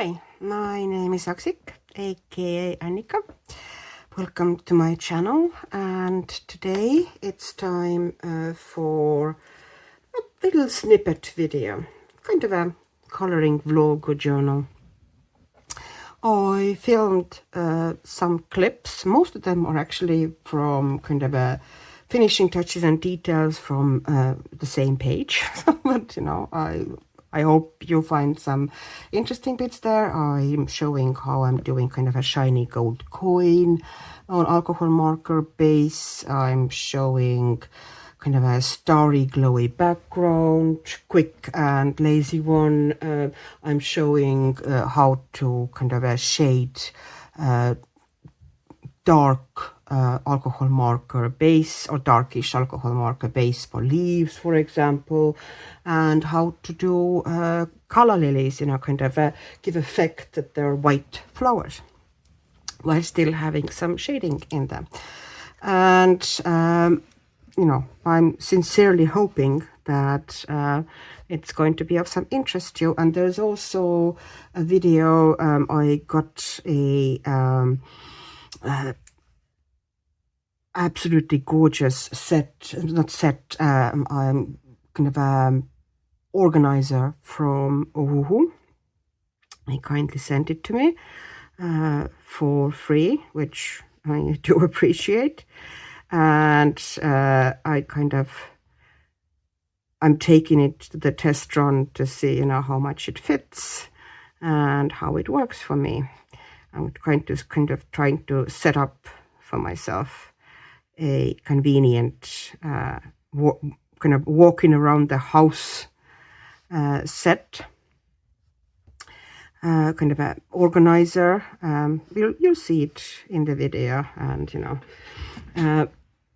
Hi, my name is Aksik, aka Annika. Welcome to my channel, and today it's time for a little snippet video, kind of a coloring vlog or journal. I filmed some clips. Most of them are actually from kind of a finishing touches and details from the same page. But you know, I hope you find some interesting bits there. I'm showing how I'm doing kind of a shiny gold coin on alcohol marker base. I'm showing kind of a starry glowy background, quick and lazy one. I'm showing how to kind of shade dark alcohol marker base or darkish alcohol marker base for leaves, for example, and how to do color lilies, you know, kind of give effect that they're white flowers while still having some shading in them. And you know, I'm sincerely hoping that it's going to be of some interest to you. And there's also a video. I got a absolutely gorgeous set, not set, I'm kind of organizer from Ohuhu. He kindly sent it to me for free, which I do appreciate. And I'm taking it to the test run to see, you know, how much it fits and how it works for me. I'm trying to set up for myself a convenient kind of walking around the house set, kind of an organizer. You'll see it in the video. And you know,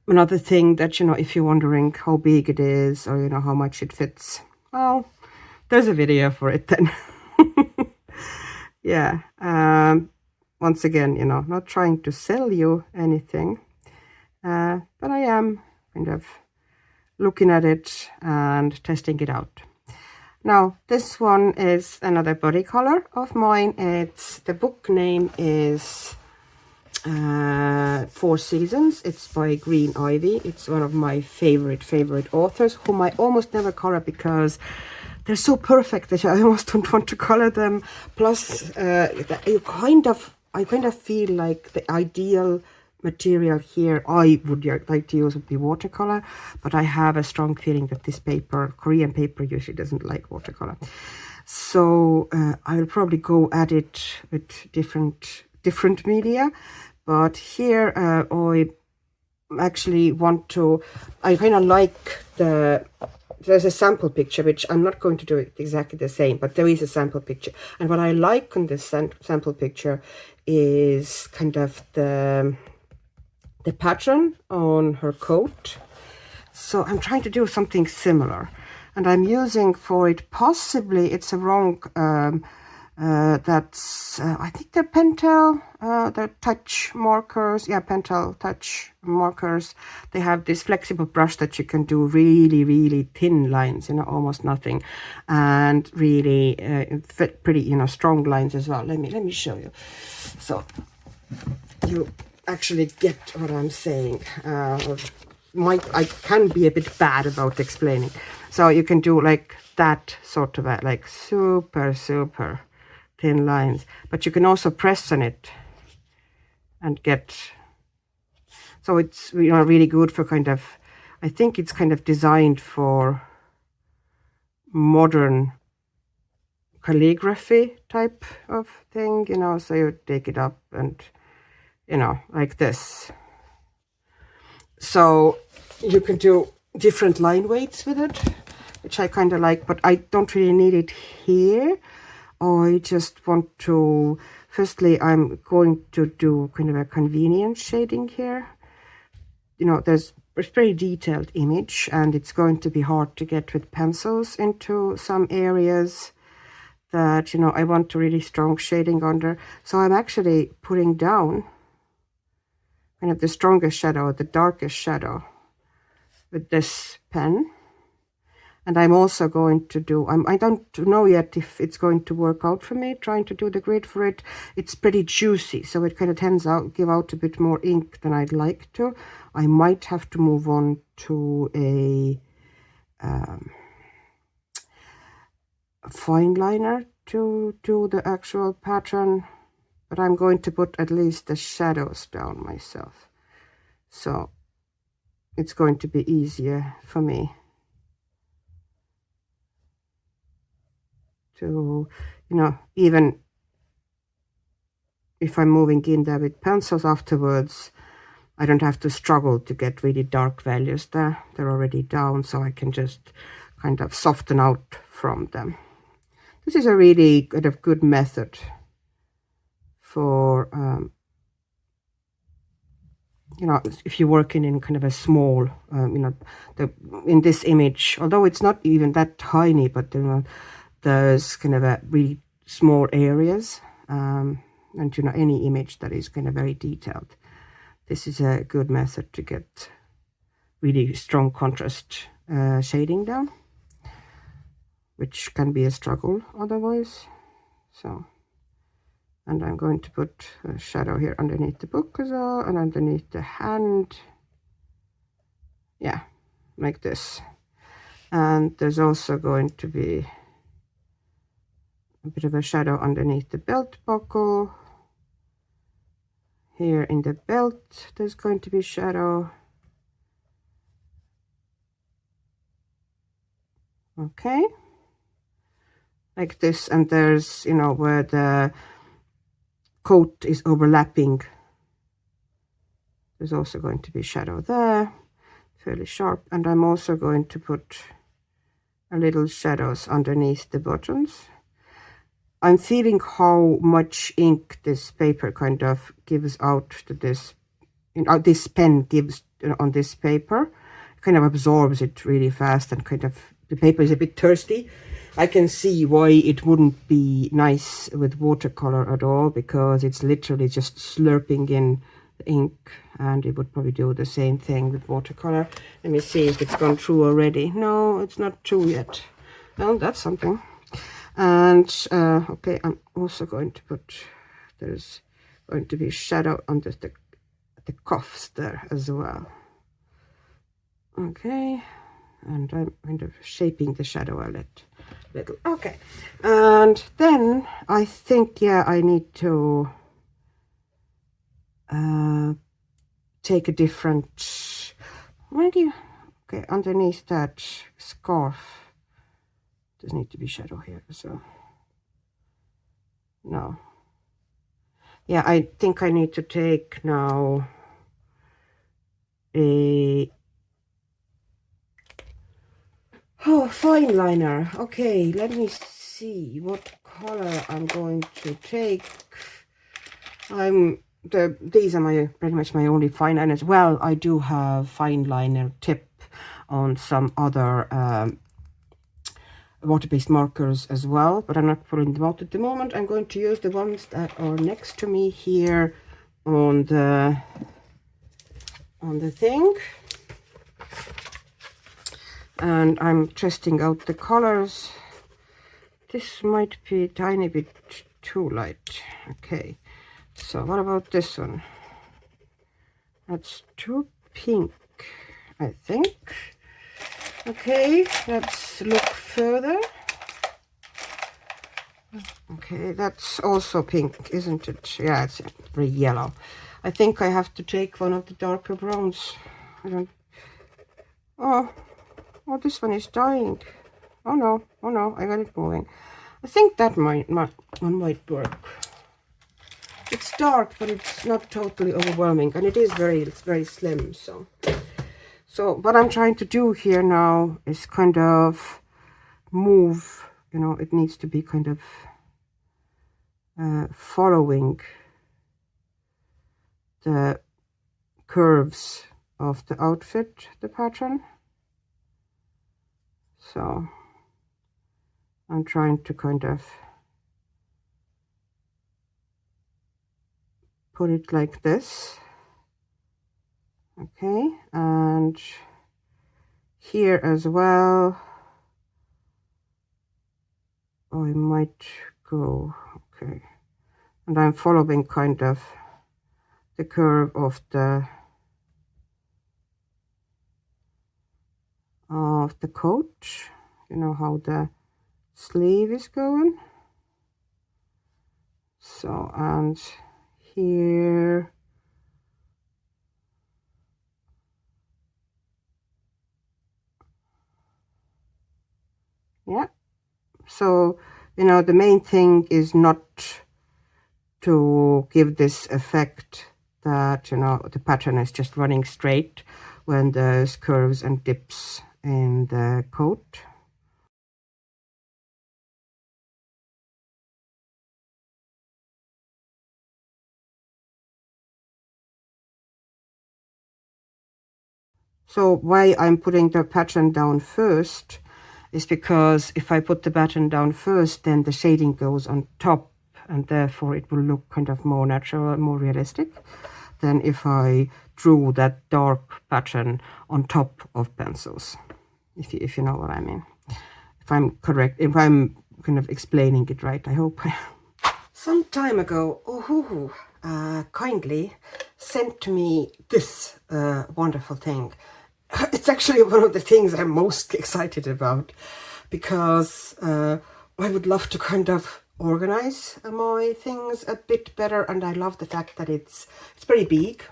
another thing that, you know, if you're wondering how big it is or, you know, how much it fits, well, there's a video for it then. Yeah. Once again, you know, not trying to sell you anything, but I am kind of looking at it and testing it out. Now, this one is another body color of mine. The book name is Four Seasons. It's by Green Ivy. It's one of my favorite authors, whom I almost never color because they're so perfect that I almost don't want to color them. Plus, I kind of feel like the ideal material here I would like to use would be watercolor, but I have a strong feeling that this paper, Korean paper, usually doesn't like watercolor. So I will probably go at it with different media. But here I actually want to, I kind of like there's a sample picture, which I'm not going to do it exactly the same, but there is a sample picture. And what I like on this sample picture is kind of the pattern on her coat. So I'm trying to do something similar. And I'm using for it, possibly it's a wrong, that's, I think they're Pentel, they're touch markers. Yeah, Pentel touch markers. They have this flexible brush that you can do really thin lines, you know, almost nothing. And really pretty, you know, strong lines as well. Let me show you. So you actually get what I'm saying. I can be a bit bad about explaining. So you can do like that sort of like super thin lines, but you can also press on it and get, so it's, you know, really good for kind of, I think it's kind of designed for modern calligraphy type of thing, you know. So you take it up and, you know, like this. So you can do different line weights with it, which I kind of like, but I don't really need it here. I just want to, firstly, I'm going to do kind of a convenient shading here. You know, it's very detailed image, and it's going to be hard to get with pencils into some areas that, you know, I want to really strong shading under. So I'm actually putting down kind of the strongest shadow, the darkest shadow with this pen. And I'm also going to do, I don't know yet if it's going to work out for me, trying to do the grid for it. It's pretty juicy, so it kind of tends out, give out a bit more ink than I'd like to. I might have to move on to a fine liner to do the actual pattern, but I'm going to put at least the shadows down myself. So it's going to be easier for me to, you know, even if I'm moving in there with pencils afterwards, I don't have to struggle to get really dark values there. They're already down, so I can just kind of soften out from them. This is a really kind of good method for, you know, if you're working in kind of a small, you know, in this image, although it's not even that tiny, but you know, there's kind of a really small areas, and you know, any image that is kind of very detailed. This is a good method to get really strong contrast shading down, which can be a struggle otherwise. So, and I'm going to put a shadow here underneath the book as well, and underneath the hand. Yeah, like this. And there's also going to be a bit of a shadow underneath the belt buckle. Here in the belt, there's going to be shadow. Okay. Like this, and there's, you know, where the coat is overlapping. There's also going to be shadow there, fairly sharp. And I'm also going to put a little shadows underneath the buttons. I'm feeling how much ink this paper kind of gives out to this, you know, this pen gives, you know, on this paper. It kind of absorbs it really fast, and kind of, the paper is a bit thirsty. I can see why it wouldn't be nice with watercolor at all, because it's literally just slurping in the ink, and it would probably do the same thing with watercolor. Let me see if it's gone through already. No, it's not through yet. Well, that's something. And okay, I'm also going to put, there's going to be shadow under the cuffs there as well. Okay, and I'm kind of shaping the shadow a little. Okay, and then I think, yeah, I need to take a different, where do you, okay, underneath that scarf, there's need to be shadow here, so no. Yeah, I think I need to take now a fine liner. Okay, let me see what color I'm going to take. These are pretty much my only fine liners. Well, I do have fine liner tip on some other water-based markers as well, but I'm not pulling them out at the moment. I'm going to use the ones that are next to me here on the thing, and I'm testing out the colors. This might be a tiny bit too light. Okay, so what about this one? That's too pink, I think. Okay, let's look further. Okay, that's also pink, isn't it? Yeah, it's very yellow. I think I have to take one of the darker browns. I don't... Oh, this one is dying. Oh no, I got it moving. I think that one might work. It's dark, but it's not totally overwhelming, and it's very slim, so what I'm trying to do here now is kind of move, you know, it needs to be kind of following the curves of the outfit, the pattern. So I'm trying to kind of put it like this. Okay, and here as well, I might go, okay, and I'm following kind of the curve of the coat, you know how the sleeve is going. So, and here, yeah, so you know the main thing is not to give this effect that you know the pattern is just running straight when there's curves and dips in the coat. So why I'm putting the pattern down first is because if I put the pattern down first, then the shading goes on top, and therefore it will look kind of more natural and more realistic than if I drew that dark pattern on top of pencils, if you know what I mean. If I'm correct, if I'm kind of explaining it right, I hope. Some time ago, Ohuhu kindly sent to me this wonderful thing. It's actually one of the things I'm most excited about, because I would love to kind of organize my things a bit better, and I love the fact that it's pretty big.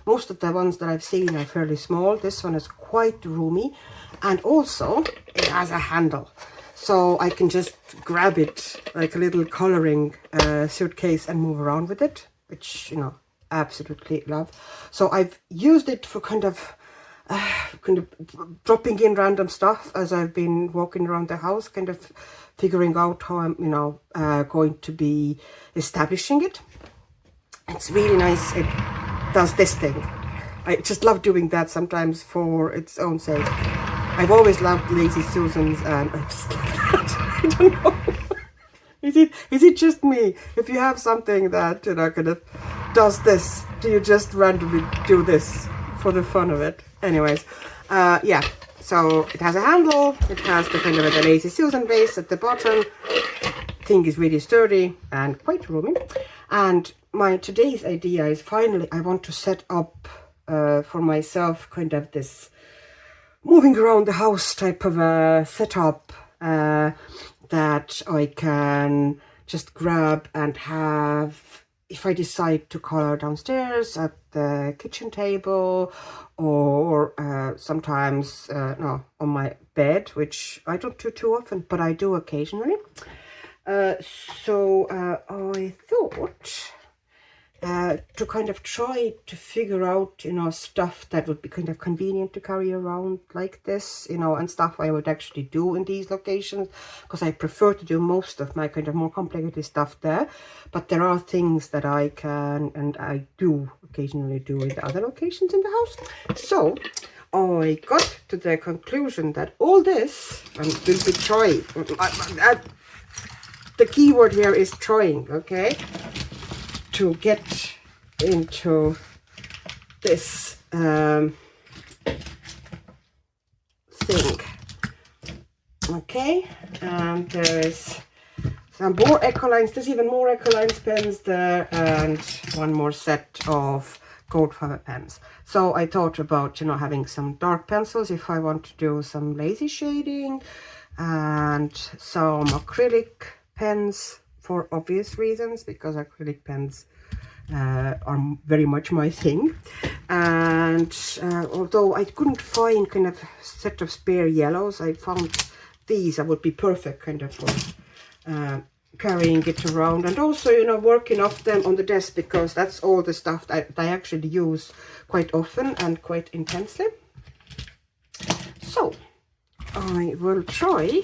Most of the ones that I've seen are fairly small. This one is quite roomy, and also it has a handle, so I can just grab it like a little coloring suitcase and move around with it, which, you know, absolutely love. So I've used it for kind of dropping in random stuff as I've been walking around the house, kind of figuring out how I'm, you know, going to be establishing it. It's really nice. It does this thing. I just love doing that sometimes for its own sake. I've always loved Lazy Susans, and I just love that. I don't know. Is it just me? If you have something that, you know, kind of does this, do you just randomly do this for the fun of it? Anyways, yeah. So it has a handle. It has the kind of a Lazy Susan base at the bottom. Thing is really sturdy and quite roomy. And my today's idea is, finally I want to set up for myself kind of this moving around the house type of a setup that I can just grab and have if I decide to color downstairs at the kitchen table, or sometimes no, on my bed, which I don't do too often, but I do occasionally. So I thought to kind of try to figure out, you know, stuff that would be kind of convenient to carry around like this, you know, and stuff I would actually do in these locations, because I prefer to do most of my kind of more complicated stuff there. But there are things that I can and I do occasionally do in the other locations in the house. So I got to the conclusion that all this, and will be trying, the key word here is trying, okay, to get into this thing. Okay, and there's some more Ecolines. There's even more Ecolines pens there, and one more set of Goldfiber pens. So I thought about, you know, having some dark pencils if I want to do some lazy shading, and some acrylic pens for obvious reasons, because acrylic pens are very much my thing. And although I couldn't find kind of set of spare yellows, I found these that would be perfect kind of for carrying it around, and also, you know, working off them on the desk, because that's all the stuff that I actually use quite often and quite intensely. So I will try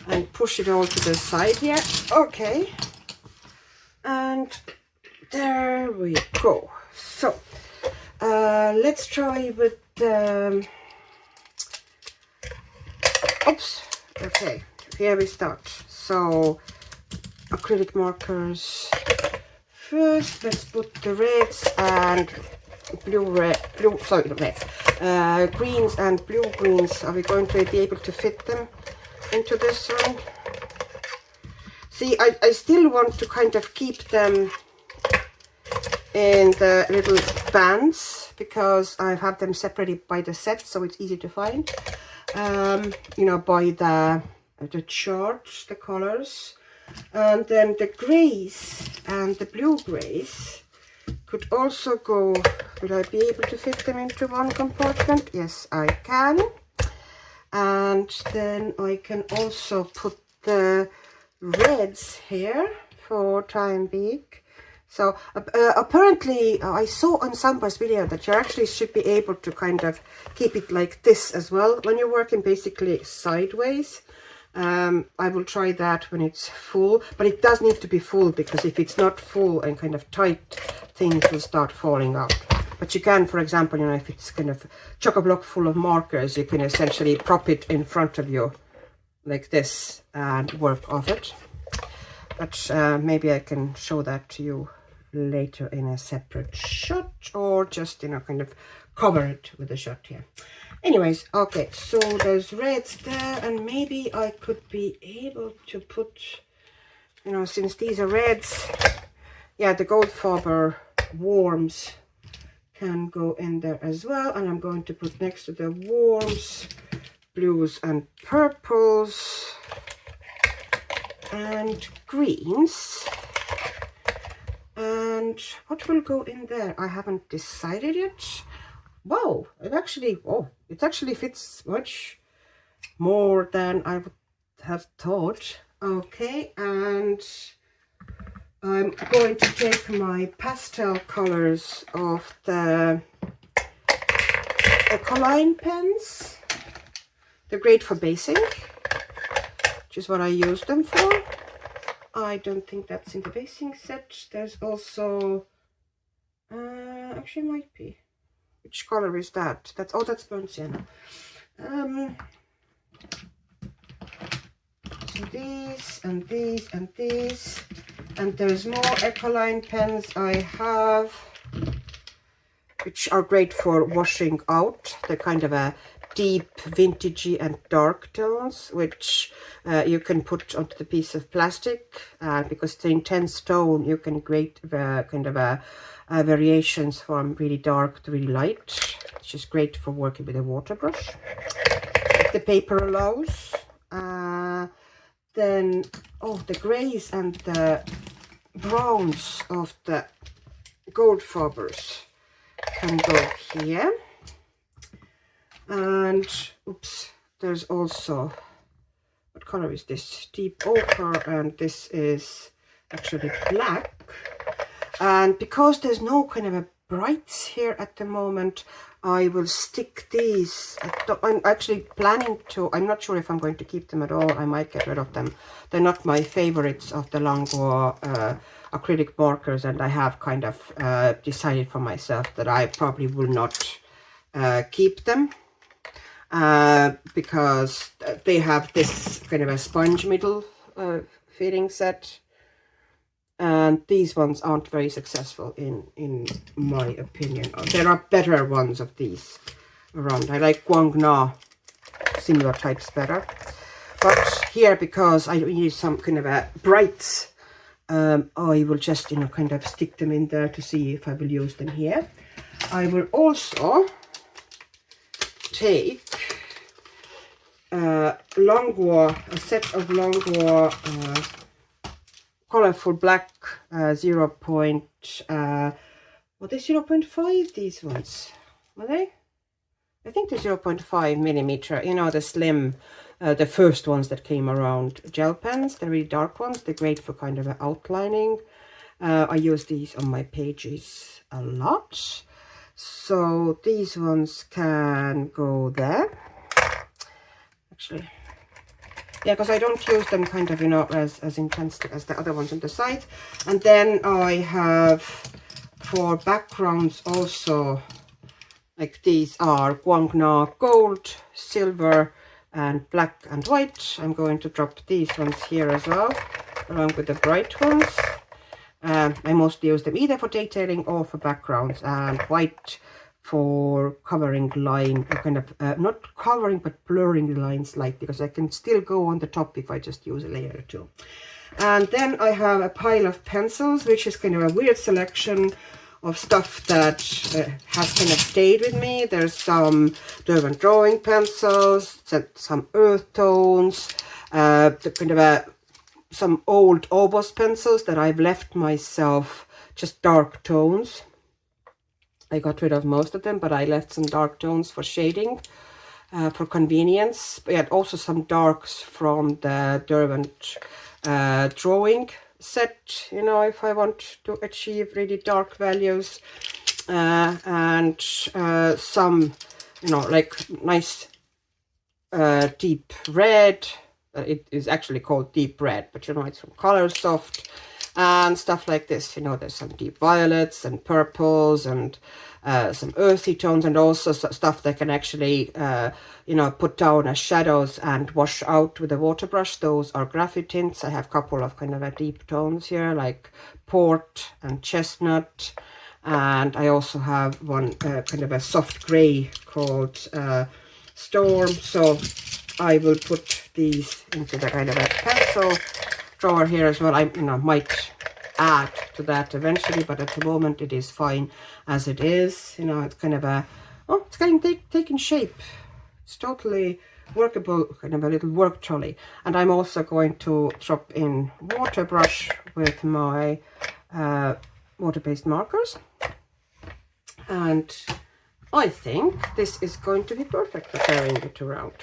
and push it all to the side here. Okay, and there we go. So let's try with oops, okay, here we start. So acrylic markers first. Let's put the reds and greens and blue greens. Are we going to be able to fit them into this one? See, I still want to kind of keep them in the little bands because I have them separated by the set, so it's easy to find. You know, by the chart, the colors, and then the grays and the blue grays could also go. Will I be able to fit them into one compartment? Yes, I can. And then I can also put the reds here for time being. So apparently I saw on somebody's video that you actually should be able to kind of keep it like this as well when you're working basically sideways. I will try that when it's full, but it does need to be full, because if it's not full and kind of tight, things will start falling out. But you can, for example, you know, if it's kind of chock-a-block full of markers, you can essentially prop it in front of you like this and work off it. But maybe I can show that to you later in a separate shot, or just, you know, kind of cover it with a shot here. Anyways, okay, so there's reds there, and maybe I could be able to put, you know, since these are reds, yeah, the gold Faber warms can go in there as well. And I'm going to put next to the warms blues and purples and greens. And what will go in there? I haven't decided yet. Wow, it actually fits much more than I would have thought. Okay, and I'm going to take my pastel colors of the Ecoline pens. They're great for basing, which is what I use them for. I don't think that's in the basing set. There's also, actually might be. Which color is that? That's burnt sienna. So these and these and these. And there's more Ecoline pens I have, which are great for washing out. They're kind of a deep vintagey and dark tones, which you can put onto the piece of plastic, because it's an intense tone. You can create kind of variations from really dark to really light, which is great for working with a water brush if the paper allows. Then the grays and the browns of the gold Fabers can go here. And oops, there's also, what color is this? Deep ochre, and this is actually black. And because there's no kind of a brights here at the moment, I will stick these. I'm actually planning to, I'm not sure if I'm going to keep them at all. I might get rid of them. They're not my favorites of the Langlois acrylic markers, and I have kind of decided for myself that I probably will not keep them. Because they have this kind of a sponge middle fitting set, and these ones aren't very successful in my opinion. There are better ones of these around. I like Guangna similar types better, but here, because I need some kind of a brights, I will just, you know, kind of stick them in there to see if I will use them here. I will also take Langlois, a set of Langlois colorful black 0.5, these ones, were they? I think they're 0.5 millimeter, you know, the slim, the first ones that came around, gel pens. They're really dark ones. They're great for kind of outlining. I use these on my pages a lot. So these ones can go there. Actually, yeah, because I don't use them kind of, you know, as intensely as the other ones on the side. And then I have, for backgrounds also, like these are Guangna gold, silver, and black and white. I'm going to drop these ones here as well, along with the bright ones. I mostly use them either for detailing or for backgrounds, and white for covering line, kind of not covering but blurring the line slightly, because I can still go on the top if I just use a layer or two. And then I have a pile of pencils, which is kind of a weird selection of stuff that has kind of stayed with me. There's some Derwent drawing pencils, some earth tones, some old Obos pencils that I've left myself, just dark tones. I got rid of most of them, but I left some dark tones for shading, for convenience. But also some darks from the Derwent drawing set, you know, if I want to achieve really dark values, and some, you know, like nice deep red. It is actually called deep red, but you know, it's from Color Soft and stuff like this. You know, there's some deep violets and purples and some earthy tones, and also stuff that can actually you know, put down as shadows and wash out with a water brush. Those are graphite tints. I have a couple of kind of a deep tones here, like port and chestnut, and I also have one kind of a soft gray called Storm. So I will put these into the kind of a pencil drawer here as well. I, you know, might add to that eventually, but at the moment it is fine as it is. You know, it's kind of a, oh, it's getting taking shape. It's totally workable, kind of a little work trolley. And I'm also going to drop in water brush with my water-based markers. And I think this is going to be perfect for carrying it around.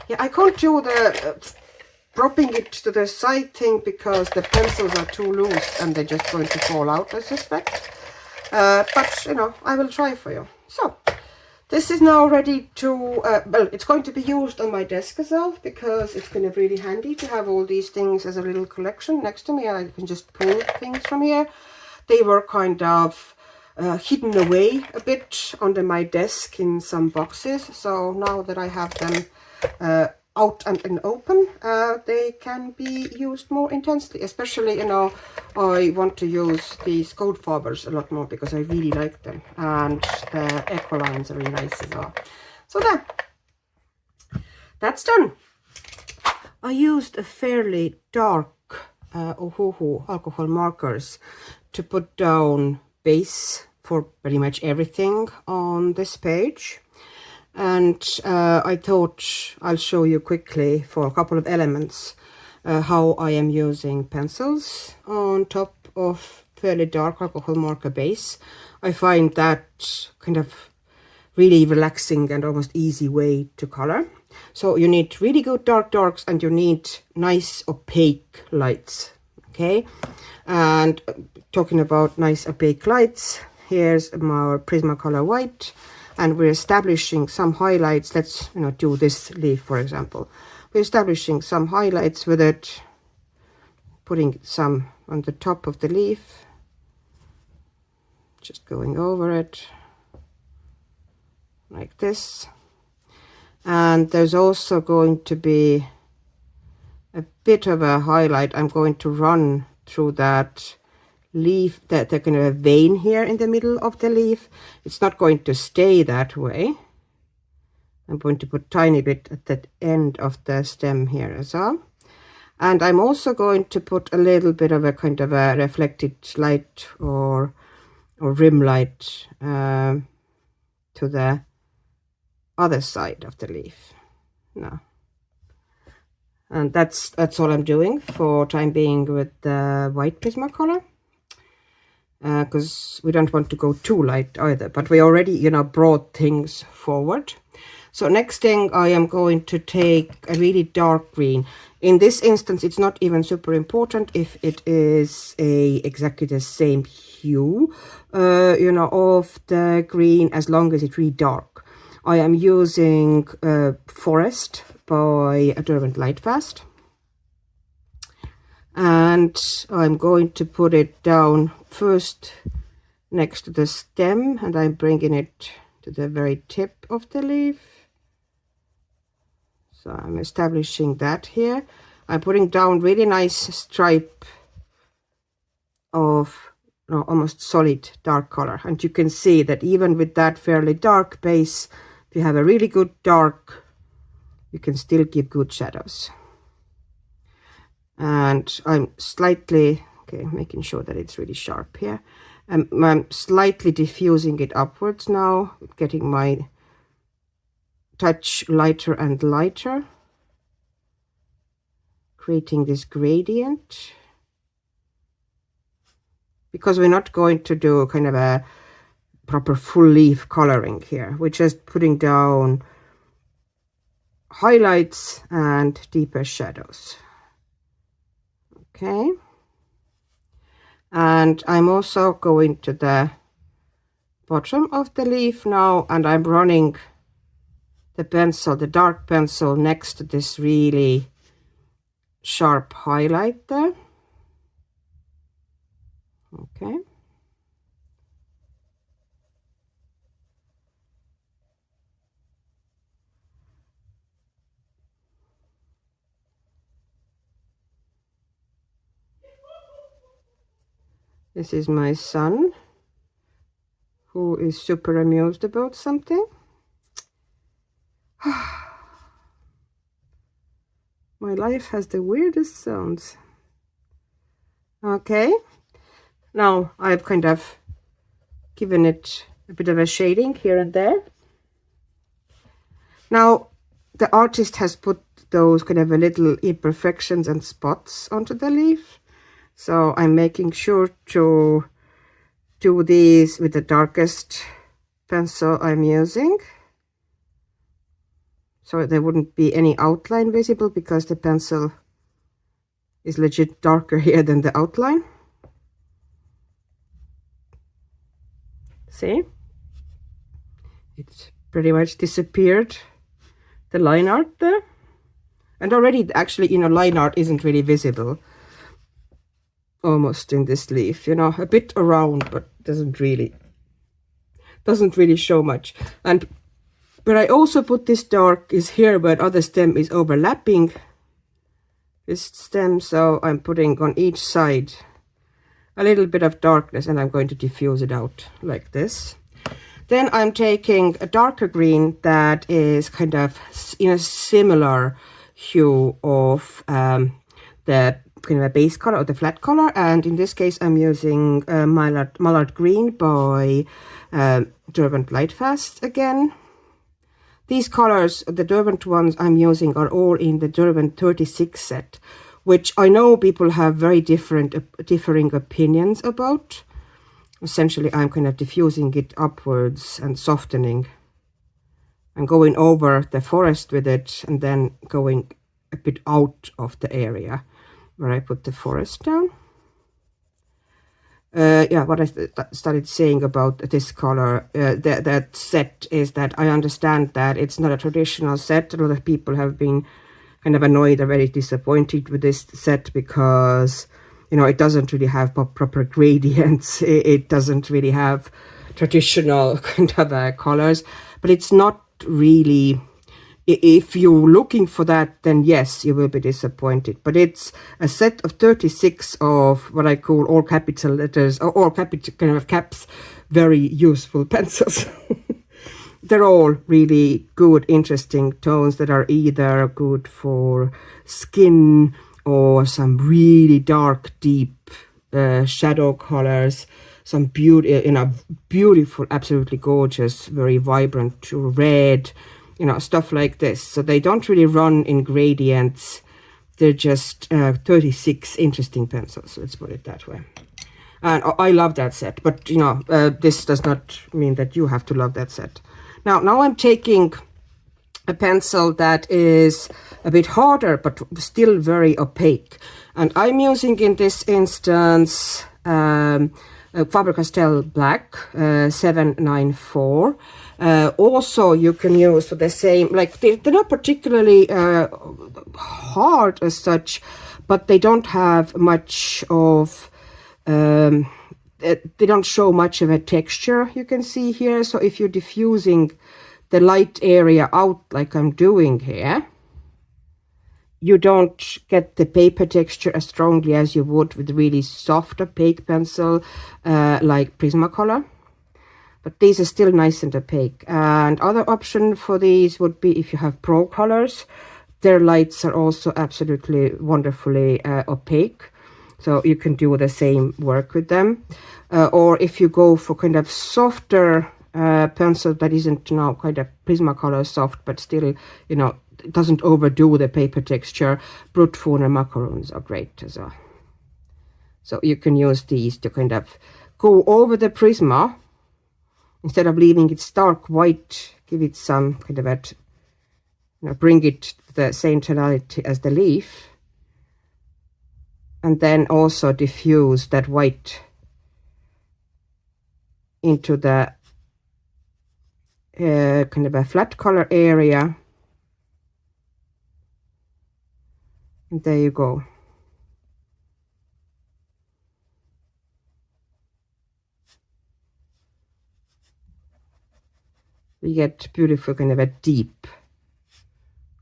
Yeah, I can't do the dropping it to the side thing because the pencils are too loose and they're just going to fall out, I suspect. But, you know, I will try for you. So, this is now ready to, well, it's going to be used on my desk as well, because it's kind of really handy to have all these things as a little collection next to me. I can just pull things from here. They were kind of hidden away a bit under my desk in some boxes. So now that I have them out and open, they can be used more intensely. Especially, you know, I want to use these gold fibers a lot more because I really like them, and the echo lines are really nice as well. So there, that's done. I used a fairly dark Ohuhu alcohol markers to put down base for pretty much everything on this page. And I thought I'll show you quickly for a couple of elements how I am using pencils on top of fairly dark alcohol marker base. I find that kind of really relaxing and almost easy way to color. So you need really good darks and you need nice opaque lights, okay? And talking about nice opaque lights, here's my Prismacolor white, and we're establishing some highlights. Let's, you know, do this leaf, for example. We're establishing some highlights with it, putting some on the top of the leaf, just going over it like this. And there's also going to be a bit of a highlight. I'm going to run through that leaf, that kind of a vein here in the middle of the leaf. It's not going to stay that way. I'm going to put tiny bit at the end of the stem here as well. And I'm also going to put a little bit of a kind of a reflected light or rim light to the other side of the leaf. No. And that's all I'm doing for time being with the white Prismacolor. Because we don't want to go too light either, but we already, you know, brought things forward. So next thing, I am going to take a really dark green. In this instance, it's not even super important if it is exactly the same hue, you know, of the green, as long as it's really dark. I am using Forest by Derwent Lightfast. And I'm going to put it down first next to the stem, and I'm bringing it to the very tip of the leaf. So I'm establishing that here. I'm putting down really nice stripe of almost solid dark color. And you can see that even with that fairly dark base, if you have a really good dark, you can still give good shadows. And I'm slightly, okay, making sure that it's really sharp here. I'm slightly diffusing it upwards now, getting my touch lighter and lighter, creating this gradient. Because we're not going to do kind of a proper full leaf coloring here. We're just putting down highlights and deeper shadows. Okay. And I'm also going to the bottom of the leaf now, and I'm running the pencil, the dark pencil, next to this really sharp highlight there. Okay. This is my son, who is super amused about something. My life has the weirdest sounds. Okay, now I've kind of given it a bit of a shading here and there. Now the artist has put those kind of a little imperfections and spots onto the leaf, so I'm making sure to do these with the darkest pencil I'm using, so there wouldn't be any outline visible, because the pencil is legit darker here than the outline. See, it's pretty much disappeared, the line art there, and already actually, you know, line art isn't really visible almost in this leaf, you know, a bit around, but doesn't really show much. And but I also put this dark is here where other stem is overlapping this stem, so I'm putting on each side a little bit of darkness, and I'm going to diffuse it out like this. Then I'm taking a darker green that is kind of in a similar hue of the kind of a base color or the flat color, and in this case I'm using Mallard Green by Derwent Lightfast again. These colors, the Derwent ones I'm using, are all in the Derwent 36 set, which I know people have very differing opinions about. Essentially, I'm kind of diffusing it upwards and softening and going over the forest with it, and then going a bit out of the area where I put the forest down. Yeah, what I started saying about this color, that set, is that I understand that it's not a traditional set. A lot of people have been kind of annoyed or very disappointed with this set because, you know, it doesn't really have proper gradients. It doesn't really have traditional kind of colors, but it's not really. If you're looking for that, then yes, you will be disappointed. But it's a set of 36 of what I call all capital letters, or all capital kind of caps, very useful pencils. They're all really good, interesting tones that are either good for skin or some really dark, deep shadow colors, some beautiful, absolutely gorgeous, very vibrant red, you know, stuff like this. So they don't really run in gradients. They're just 36 interesting pencils, let's put it that way. And I love that set, but you know, this does not mean that you have to love that set. Now I'm taking a pencil that is a bit harder, but still very opaque. And I'm using, in this instance, Faber Castell Black 794. Also, you can use for the same, like they're not particularly hard as such, but they don't have much of, they don't show much of a texture, you can see here. So if you're diffusing the light area out like I'm doing here, you don't get the paper texture as strongly as you would with really soft opaque pencil like Prismacolor. But these are still nice and opaque. And other option for these would be if you have Pro colors, their lights are also absolutely wonderfully opaque, so you can do the same work with them. Or if you go for kind of softer pencil that isn't, you know, kind of Prismacolor soft, but still, you know, it doesn't overdo the paper texture, Brutfuner Macarons are great as well. So you can use these to kind of go over the Prisma. Instead of leaving it stark white, give it some kind of a, you know, bring it to the same tonality as the leaf. And then also diffuse that white into the kind of a flat color area. And there you go. We get beautiful kind of a deep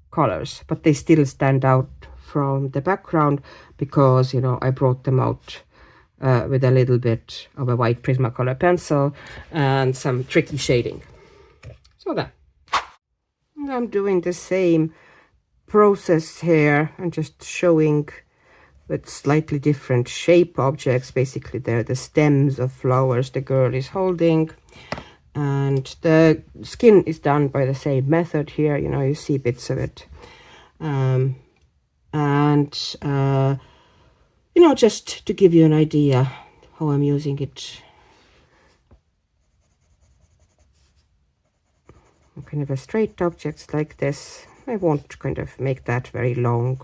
colors, but they still stand out from the background because, you know, I brought them out with a little bit of a white Prismacolor pencil and some tricky shading. So that. And I'm doing the same process here. I'm just showing with slightly different shape objects. Basically, they're the stems of flowers the girl is holding. And the skin is done by the same method here. You know, you see bits of it. You know, just to give you an idea how I'm using it. Kind of a straight objects like this. I won't kind of make that very long.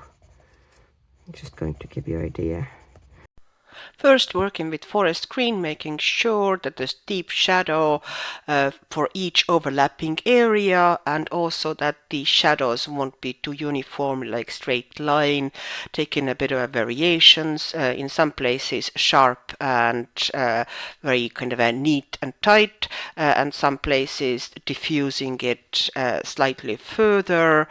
I'm just going to give you an idea. First, working with forest green, making sure that there's deep shadow for each overlapping area, and also that the shadows won't be too uniform like straight line, taking a bit of variations, in some places sharp and very kind of a neat and tight, and some places diffusing it slightly further,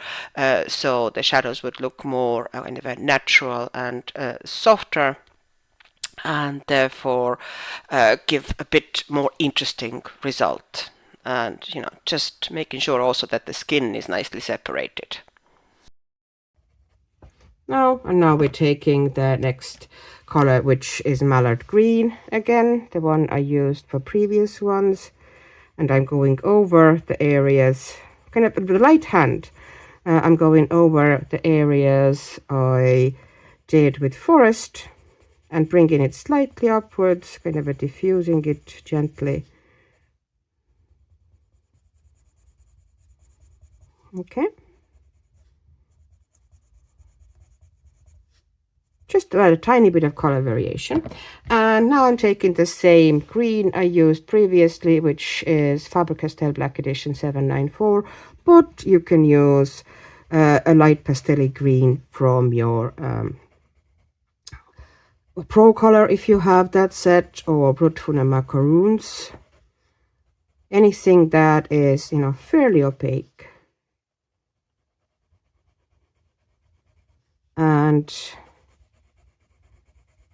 so the shadows would look more kind of a natural and softer, and therefore give a bit more interesting result. And, you know, just making sure also that the skin is nicely separated. Now we're taking the next color, which is mallard green again, the one I used for previous ones, and I'm going over the areas, kind of the right hand. I'm going over the areas I did with forest and bringing it slightly upwards, kind of diffusing it gently. Okay. Just a tiny bit of color variation. And now I'm taking the same green I used previously, which is Fabel Castell Black Edition 794, but you can use a light pastel green from your Pro Color if you have that set, or Brutfuner Macarons. Anything that is, you know, fairly opaque. And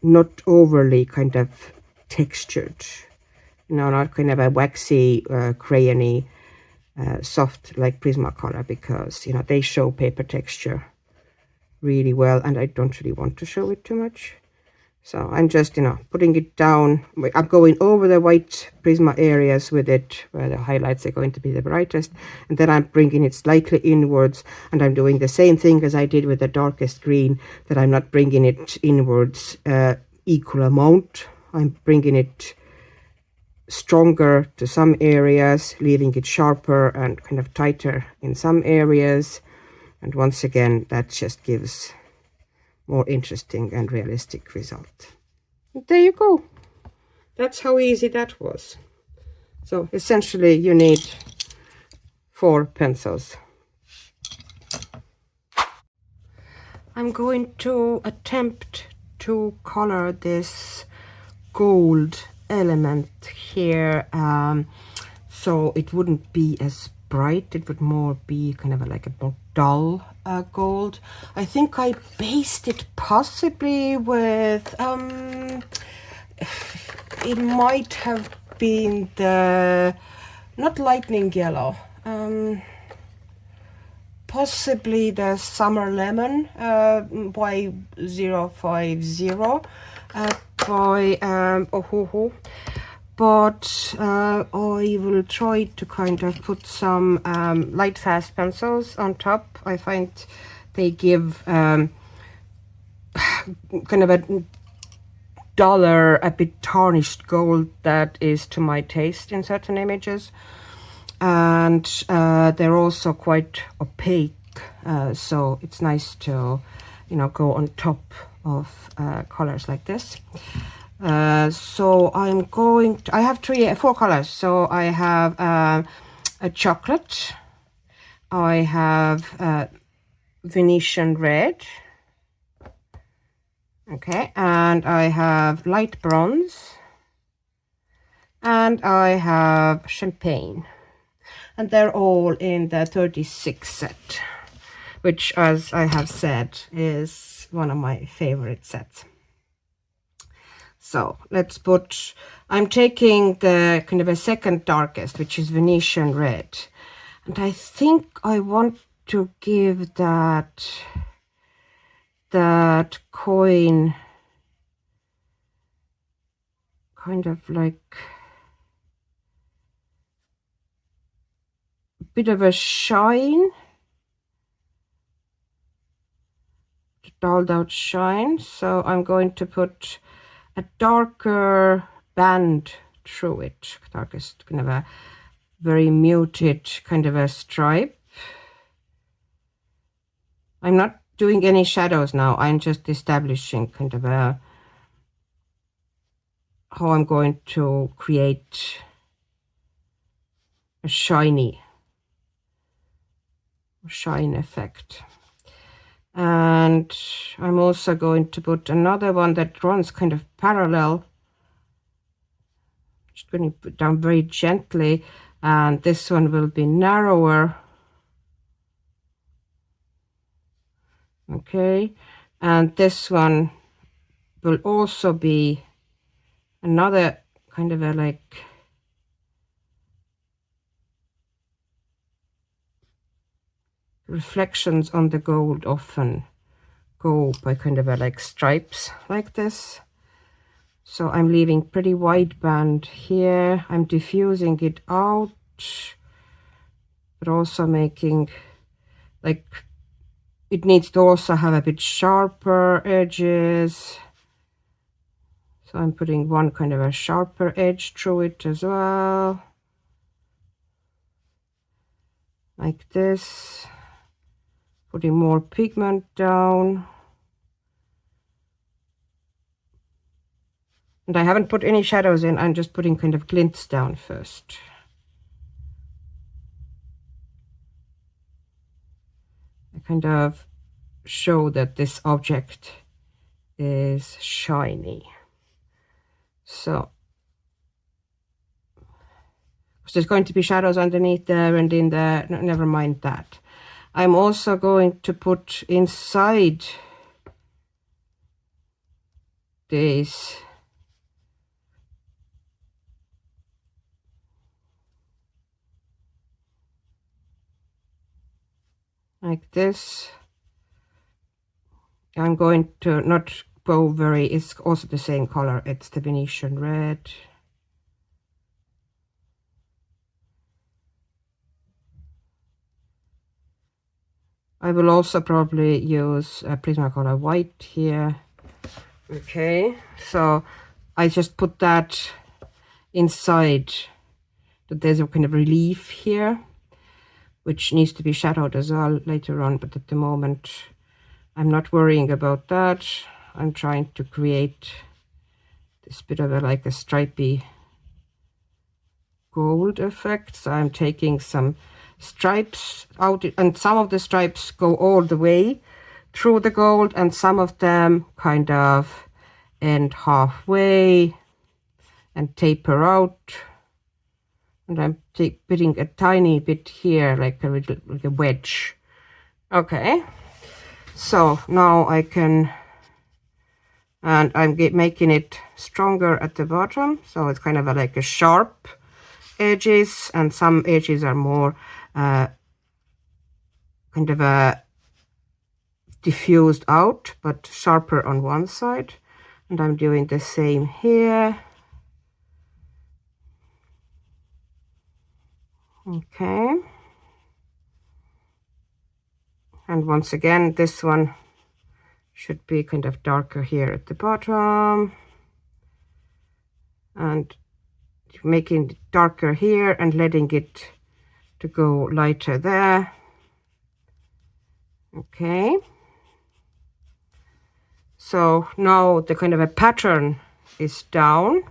not overly kind of textured, you know, not kind of a waxy, crayony, soft like Prismacolor, because, you know, they show paper texture really well, and I don't really want to show it too much. So I'm just, you know, putting it down. I'm going over the white Prisma areas with it, where the highlights are going to be the brightest. And then I'm bringing it slightly inwards. And I'm doing the same thing as I did with the darkest green, that I'm not bringing it inwards equal amount. I'm bringing it stronger to some areas, leaving it sharper and kind of tighter in some areas. And once again, that just gives more interesting and realistic result. And there you go. That's how easy that was. So essentially you need 4 pencils. I'm going to attempt to color this gold element here, so it wouldn't be as bright. It would more be kind of like a more dull gold. I think I based it possibly with it might have been the, not lightning yellow, possibly the Summer Lemon by 050 by Ohuhu. But I will try to kind of put some Lightfast pencils on top. I find they give kind of a duller, a bit tarnished gold that is to my taste in certain images. And they're also quite opaque, so it's nice to, you know, go on top of colors like this. So I'm going to, I have four colors. So I have a chocolate, I have Venetian red, okay, and I have light bronze, and I have champagne. And they're all in the 36 set, which, as I have said, is one of my favorite sets. So let's put, I'm taking the kind of a second darkest, which is Venetian red. And I think I want to give that coin kind of like a bit of a shine, dulled out shine. So I'm going to put a darker band through it, darkest, kind of a very muted kind of a stripe. I'm not doing any shadows now, I'm just establishing kind of a how I'm going to create a shine effect. And I'm also going to put another one that runs kind of parallel. Just going to put down very gently, and this one will be narrower. Okay, and this one will also be another kind of a like reflections on the gold often go by kind of a like stripes like this. So I'm leaving pretty wide band here. I'm diffusing it out, but also making like it needs to also have a bit sharper edges. So I'm putting one kind of a sharper edge through it as well, like this. Putting more pigment down. And I haven't put any shadows in, I'm just putting kind of glints down first. I kind of show that this object is shiny. So there's going to be shadows underneath there and in there, no, never mind that. I'm also going to put inside this like this. I'm going to not go very, it's also the same color, it's the Venetian red. I will also probably use a Prismacolor white here. Okay, so I just put that inside, that there's a kind of relief here, which needs to be shadowed as well later on, but at the moment I'm not worrying about that. I'm trying to create this bit of a like a stripy gold effect. So I'm taking some stripes out, and some of the stripes go all the way through the gold, and some of them kind of end halfway and taper out. And I'm putting a tiny bit here, like a wedge. Okay, so now I can, and I'm making it stronger at the bottom, so it's kind of like a sharp edges, and some edges are more kind of a diffused out, but sharper on one side. And I'm doing the same here. Okay. And once again, this one should be kind of darker here at the bottom. And making it darker here and letting it to go lighter there. Okay. So now the kind of a pattern is down.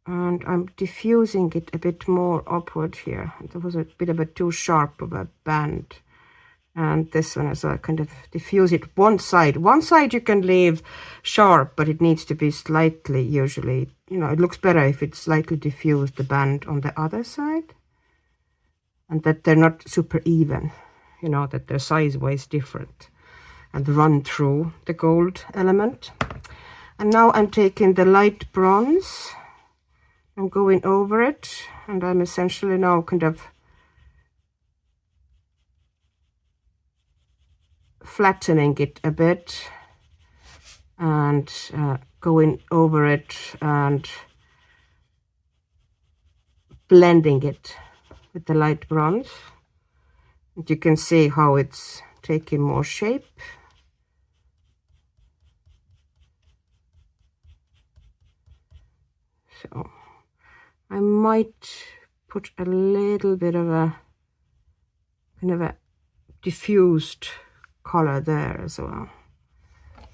And I'm diffusing it a bit more upward here. There was a bit of a too sharp of a band. And this one as well, kind of diffuse it one side. One side you can leave sharp, but it needs to be slightly, usually, you know, it looks better if it's slightly diffused, the band on the other side. And that they're not super even, you know, that they're size-wise different. And run through the gold element. And now I'm taking the light bronze. I'm going over it, and I'm essentially now kind of flattening it a bit and going over it and blending it with the light bronze. And you can see how it's taking more shape. So I might put a little bit of a kind of a diffused color there as well.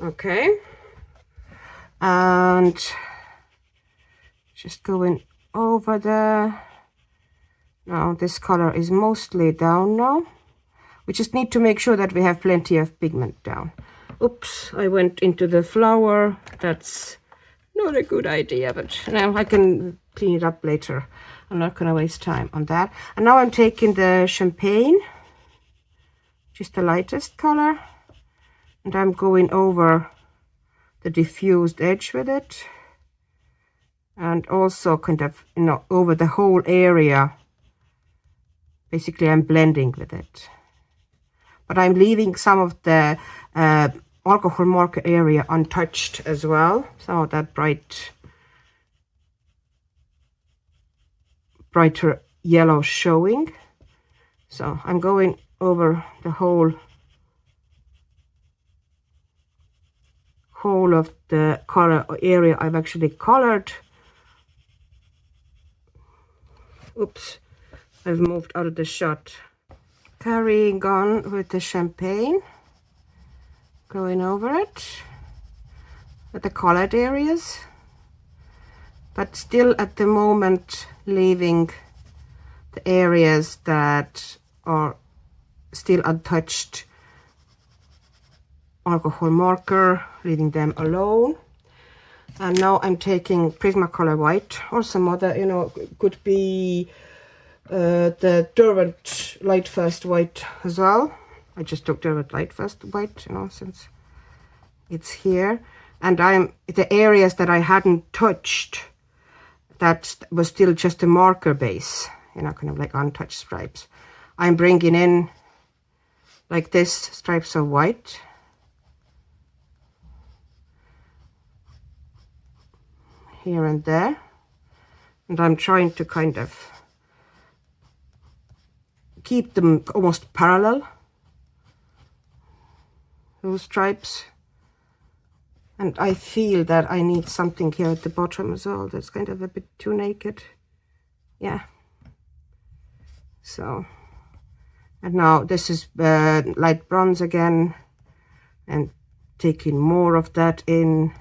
Okay. And just going over there. Now this color is mostly down now. We just need to make sure that we have plenty of pigment down. Oops, I went into the flower. That's not a good idea, but now I can clean it up later. I'm not going to waste time on that. And now I'm taking the champagne, just the lightest color, and I'm going over the diffused edge with it, and also kind of, you know, over the whole area. Basically, I'm blending with it, but I'm leaving some of the alcohol marker area untouched as well. Some of that brighter yellow showing. So I'm going over the whole of the color area I've actually colored. Oops, I've moved out of the shot. Carrying on with the champagne, going over it with the colored areas, but still at the moment leaving the areas that are still untouched alcohol marker, leaving them alone. And now I'm taking Prismacolor white, or some other, you know, could be the Derwent Lightfast white as well. I just took Derwent Lightfast white, you know, since it's here. And the areas that I hadn't touched, that was still just a marker base, you know, kind of like untouched stripes. I'm bringing in like this stripes of white. Here and there. And I'm trying to kind of keep them almost parallel, those stripes. And I feel that I need something here at the bottom as well that's kind of a bit too naked. Yeah. So, and now this is light bronze again, and taking more of that in.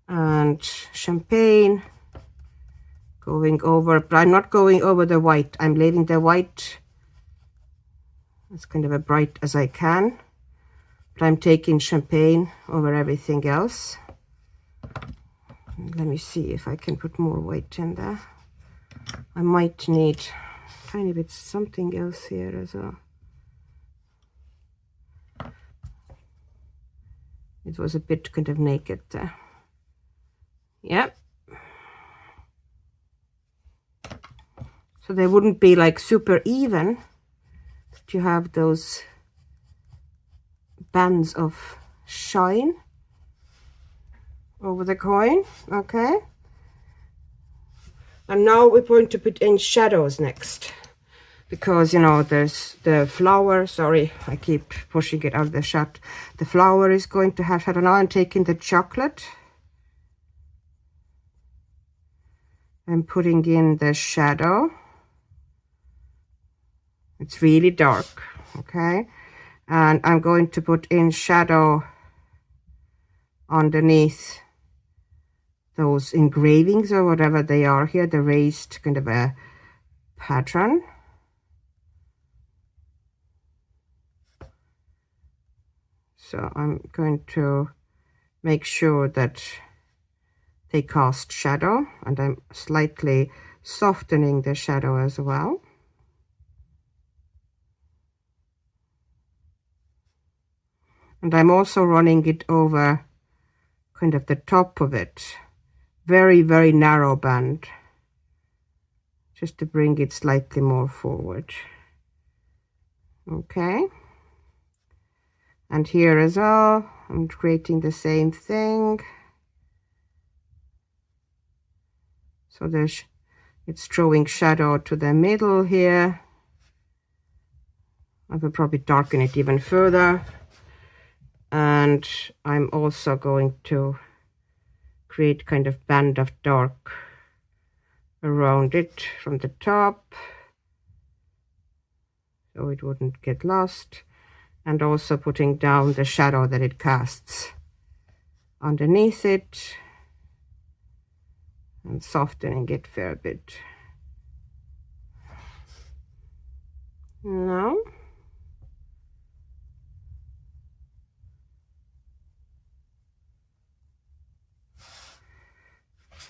And champagne, going over, but I'm not going over the white. I'm leaving the white as kind of as bright as I can, but I'm taking champagne over everything else. Let me see if I can put more white in there. I might need a tiny bit something else here as well. It was a bit kind of naked there. Yep. so they wouldn't be like super even, but you have those bands of shine over the coin. Okay, and now we're going to put in shadows next, because you know there's the flower. Sorry, I keep pushing it out of the shot. The flower is going to have shadow. Now I'm taking the chocolate and putting in the shadow. It's really dark, okay, and I'm going to put in shadow underneath those engravings or whatever they are here, the raised kind of a pattern. So I'm going to make sure that they cast shadow, and I'm slightly softening the shadow as well. And I'm also running it over kind of the top of it, very, very narrow band, just to bring it slightly more forward. Okay. And here as well, I'm creating the same thing. So it's throwing shadow to the middle here. I will probably darken it even further. And I'm also going to create kind of band of dark around it from the top, so it wouldn't get lost. And also putting down the shadow that it casts underneath it and softening it a fair bit. Now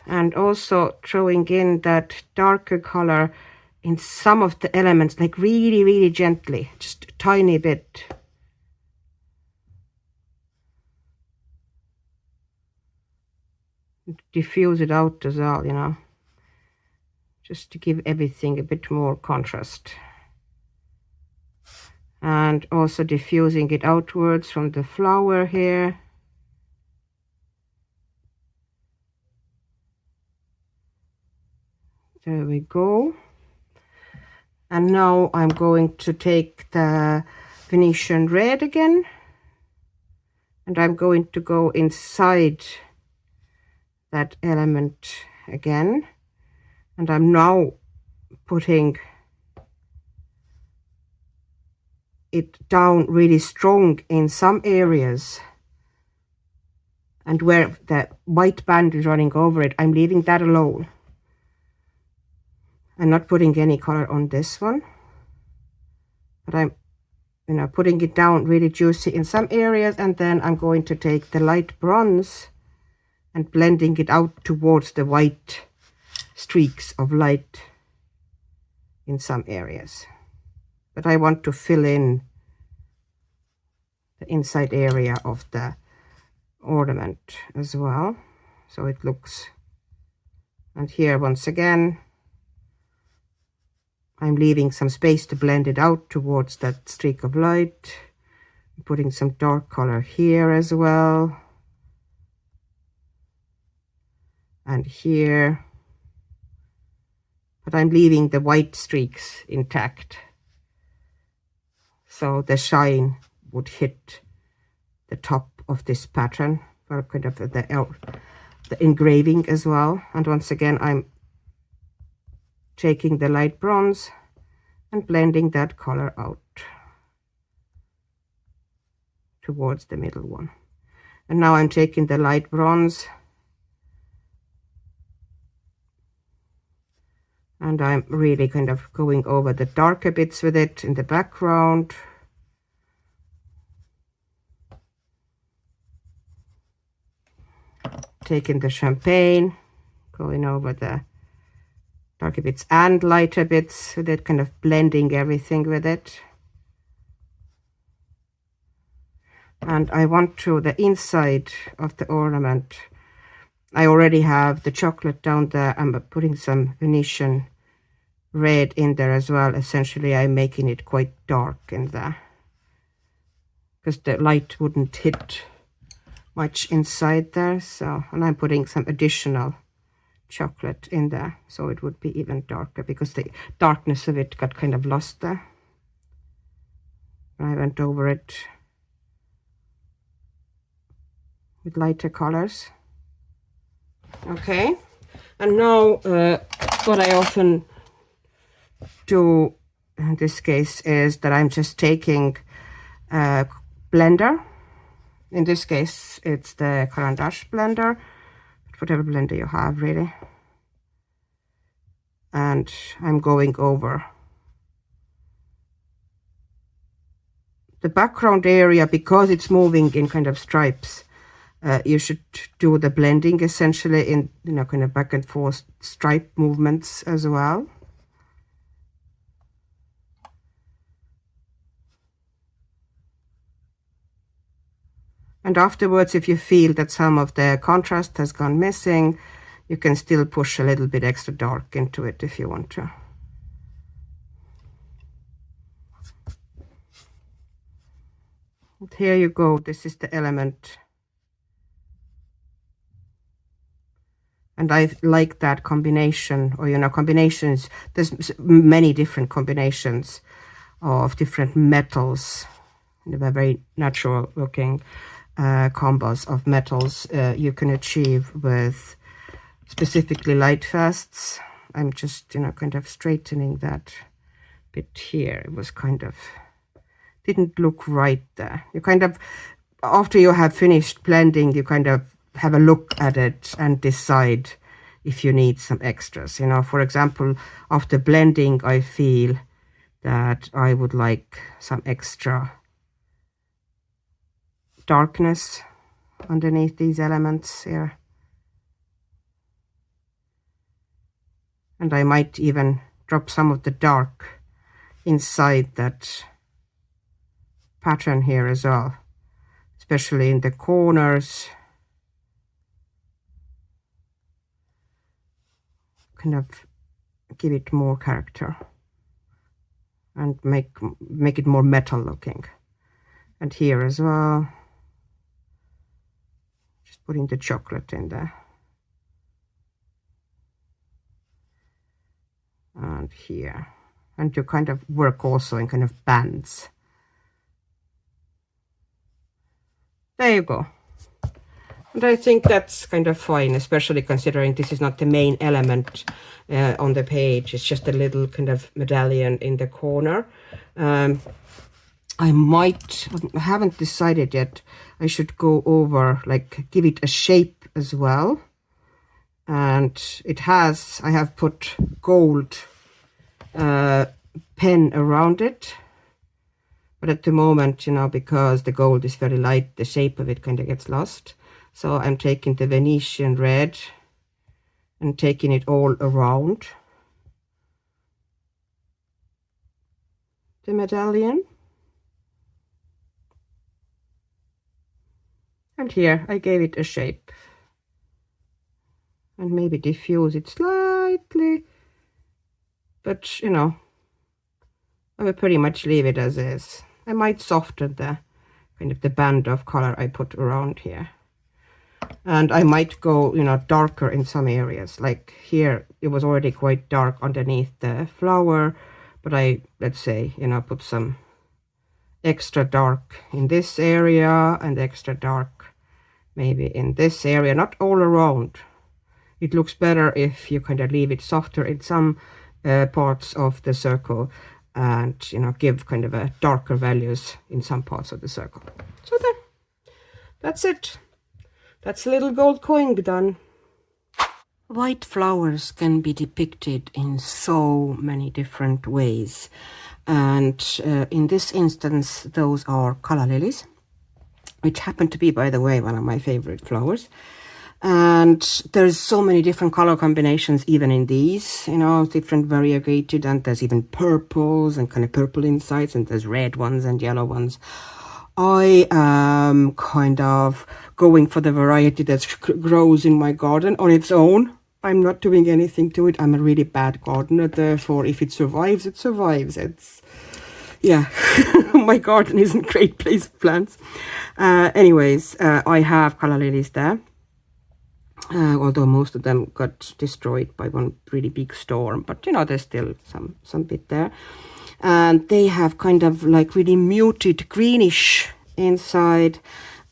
and also throwing in that darker color in some of the elements, like really, really gently, just a tiny bit. Diffuse it out as well, you know, just to give everything a bit more contrast. And also diffusing it outwards from the flower here. There we go. And now I'm going to take the Venetian red again, and I'm going to go inside that element again, and I'm now putting it down really strong in some areas, and where the white band is running over it, I'm leaving that alone. I'm not putting any color on this one, but I'm putting it down really juicy in some areas, and then I'm going to take the light bronze and blending it out towards the white streaks of light in some areas. But I want to fill in the inside area of the ornament as well, so it looks. And here once again, I'm leaving some space to blend it out towards that streak of light. I'm putting some dark color here as well. And here. But I'm leaving the white streaks intact, so the shine would hit the top of this pattern, or kind of the engraving as well. And once again, I'm taking the light bronze and blending that color out towards the middle one. And now I'm taking the light bronze and I'm really kind of going over the darker bits with it in the background. Taking the champagne, going over the darker bits and lighter bits with it, kind of blending everything with it. And I want to, the inside of the ornament, I already have the chocolate down there. I'm putting some Venetian red in there as well. Essentially, I'm making it quite dark in there because the light wouldn't hit much inside there. So, and I'm putting some additional chocolate in there so it would be even darker because the darkness of it got kind of lost there. I went over it with lighter colors. Okay, and now what I often do in this case is that I'm just taking a blender. In this case, it's the Caran d'Ache blender, whatever blender you have really. And I'm going over the background area because it's moving in kind of stripes. You should do the blending essentially in, you know, kind of back and forth stripe movements as well. And afterwards, if you feel that some of the contrast has gone missing, you can still push a little bit extra dark into it if you want to. And here you go, this is the element. And I like that combination, or, you know, combinations. There's many different combinations of different metals. They're very natural looking combos of metals you can achieve with specifically Lightfasts. I'm just, you know, kind of straightening that bit here. It was kind of, didn't look right there. You kind of, after you have finished blending, you kind of have a look at it and decide if you need some extras. You know, for example, after blending, I feel that I would like some extra darkness underneath these elements here. And I might even drop some of the dark inside that pattern here as well, especially in the corners. Kind of give it more character and make it more metal looking. And here as well, just putting the chocolate in there. And here. And you kind of work also in kind of bands. There you go. And I think that's kind of fine, especially considering this is not the main element on the page. It's just a little kind of medallion in the corner. I haven't decided yet. I should go over, like, give it a shape as well. And it has, I have put gold pen around it. But at the moment, you know, because the gold is very light, the shape of it kind of gets lost. So I'm taking the Venetian red and taking it all around the medallion. And here I gave it a shape. And maybe diffuse it slightly. But, you know, I will pretty much leave it as is. I might soften the kind of the band of color I put around here. And I might go, you know, darker in some areas. Like here, it was already quite dark underneath the flower, but I, let's say, you know, put some extra dark in this area and extra dark maybe in this area, not all around. It looks better if you kind of leave it softer in some parts of the circle and, you know, give kind of a darker values in some parts of the circle. So there, that's it. That's a little gold coin done. White flowers can be depicted in so many different ways. And in this instance, those are calla lilies, which happen to be, by the way, one of my favorite flowers. And there's so many different color combinations even in these, you know, different variegated, and there's even purples and kind of purple insides, and there's red ones and yellow ones. I am kind of going for the variety that grows in my garden on its own. I'm not doing anything to it. I'm a really bad gardener, therefore if it survives, it survives. It's, yeah, my garden isn't a great place for plants. Anyways, I have calla lilies there. Although most of them got destroyed by one really big storm, but you know, there's still some bit there. And they have kind of like really muted greenish inside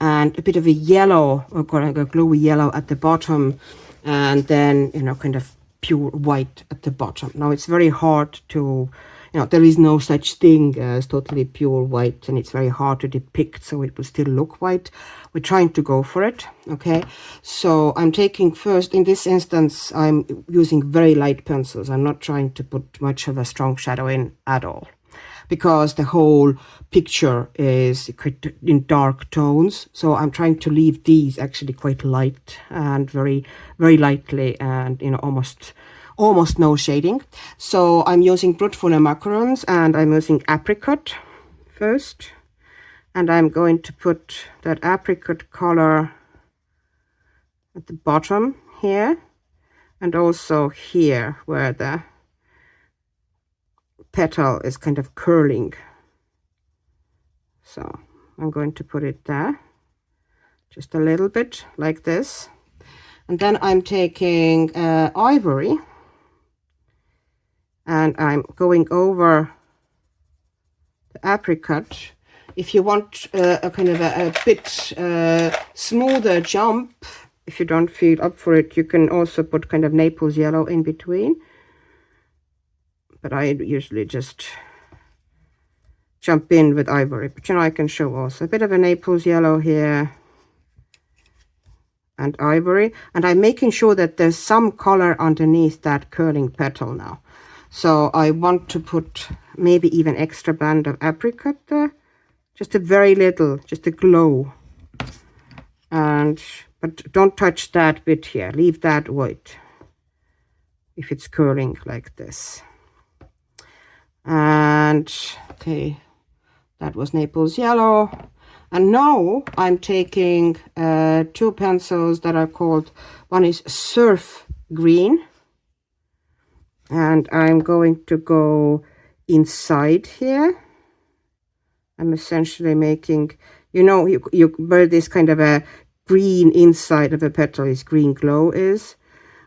and a bit of a yellow, or like a glowy yellow at the bottom, and then, you know, kind of pure white at the bottom. Now it's very hard to, you know, there is no such thing as totally pure white, and it's very hard to depict, so it will still look white. We're trying to go for it, okay? So I'm taking first, in this instance, I'm using very light pencils. I'm not trying to put much of a strong shadow in at all, because the whole picture is in dark tones. So I'm trying to leave these actually quite light and very, very lightly, and, you know, almost no shading. So I'm using Brutfuner Macarons, and I'm using apricot first. And I'm going to put that apricot color at the bottom here, and also here where the petal is kind of curling. So I'm going to put it there, just a little bit like this. And then I'm taking ivory, and I'm going over the apricot. If you want a kind of a bit smoother jump, if you don't feel up for it, you can also put kind of Naples yellow in between. But I usually just jump in with ivory. But you know, I can show also a bit of a Naples yellow here and ivory. And I'm making sure that there's some color underneath that curling petal now. So I want to put maybe even extra band of apricot there. Just a very little, just a glow. But don't touch that bit here. Leave that white if it's curling like this. And okay, that was Naples yellow. And now I'm taking two pencils that are called, one is surf green, and I'm going to go inside here. I'm essentially making, you know, where this kind of a green inside of a petal is, green glow is.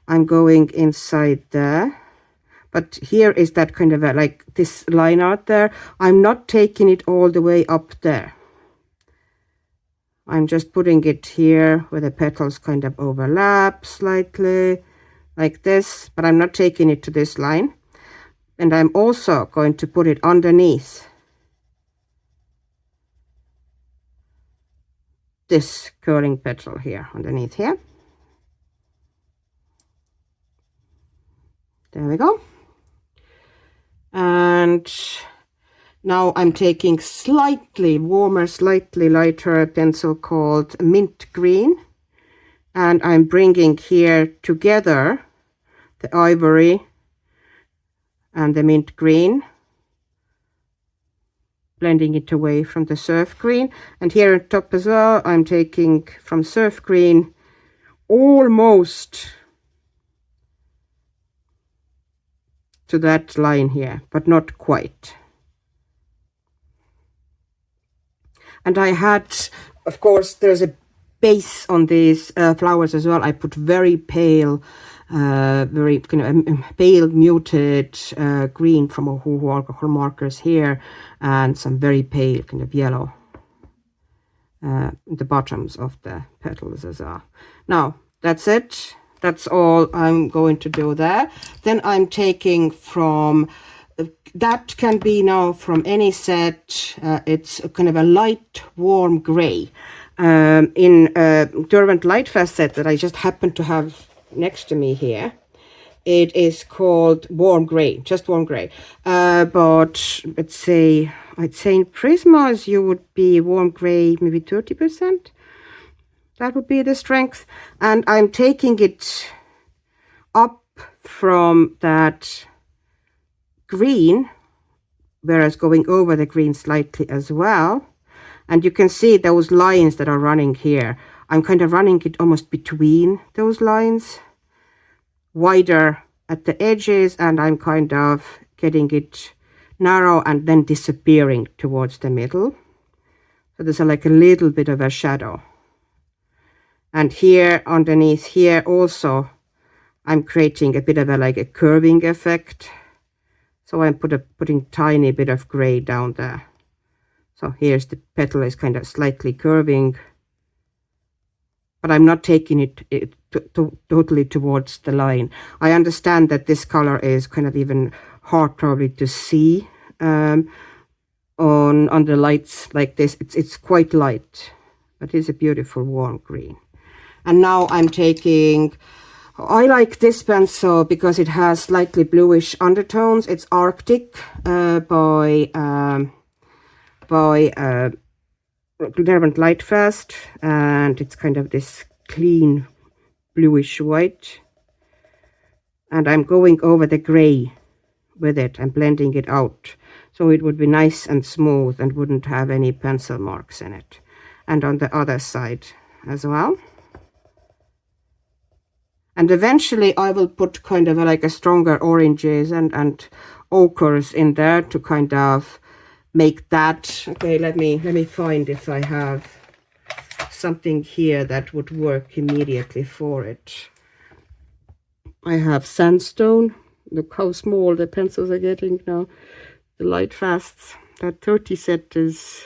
I'm going inside there. But here is that kind of a, like this line out there. I'm not taking it all the way up there. I'm just putting it here where the petals kind of overlap slightly, like this. But I'm not taking it to this line. And I'm also going to put it underneath this curling petal here, underneath here. There we go. And now I'm taking slightly warmer, slightly lighter pencil called mint green, and I'm bringing here together the ivory and the mint green, blending it away from the surf green. And here on top as well, I'm taking from surf green almost to that line here, but not quite. And I had, of course, there's a base on these flowers as well. I put very pale, very kind of pale muted green from Ohuhu alcohol markers here, and some very pale kind of yellow the bottoms of the petals as well. Now that's it. That's all I'm going to do there. Then I'm taking from, that can be now from any set. It's kind of a light warm gray. In Derwent Lightfast set that I just happen to have next to me here, it is called warm gray, just warm gray. But let's say, I'd say in Prismas you would be warm gray maybe 30%. That would be the strength. And I'm taking it up from that green, whereas going over the green slightly as well. And you can see those lines that are running here. I'm kind of running it almost between those lines, wider at the edges, and I'm kind of getting it narrow and then disappearing towards the middle. So there's like a little bit of a shadow. And here underneath here also, I'm creating a bit of a like a curving effect. So I'm putting tiny bit of gray down there. So here's the petal is kind of slightly curving, but I'm not taking it totally towards the line. I understand that this color is kind of even hard probably to see on the lights like this. It's quite light, but it's a beautiful warm green. And now I'm taking, I like this pencil because it has slightly bluish undertones. It's Arctic by Derwent Lightfast, and it's kind of this clean bluish white. And I'm going over the gray with it and blending it out, so it would be nice and smooth and wouldn't have any pencil marks in it. And on the other side as well. And eventually I will put kind of like a stronger oranges and ochres in there to kind of make that. Okay, let me find if I have something here that would work immediately for it. I have sandstone. Look how small the pencils are getting now. The Lightfasts, that 30 set is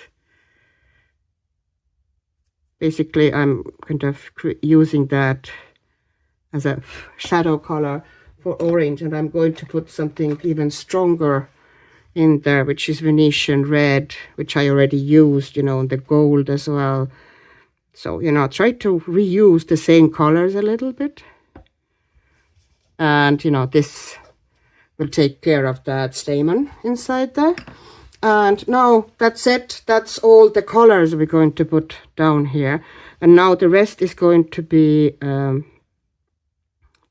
basically, I'm kind of using that as a shadow color for orange, and I'm going to put something even stronger in there, which is Venetian red, which I already used, you know, the gold as well. So, you know, try to reuse the same colors a little bit. And, you know, this will take care of that stamen inside there. And now that's it. That's all the colors we're going to put down here. And now the rest is going to be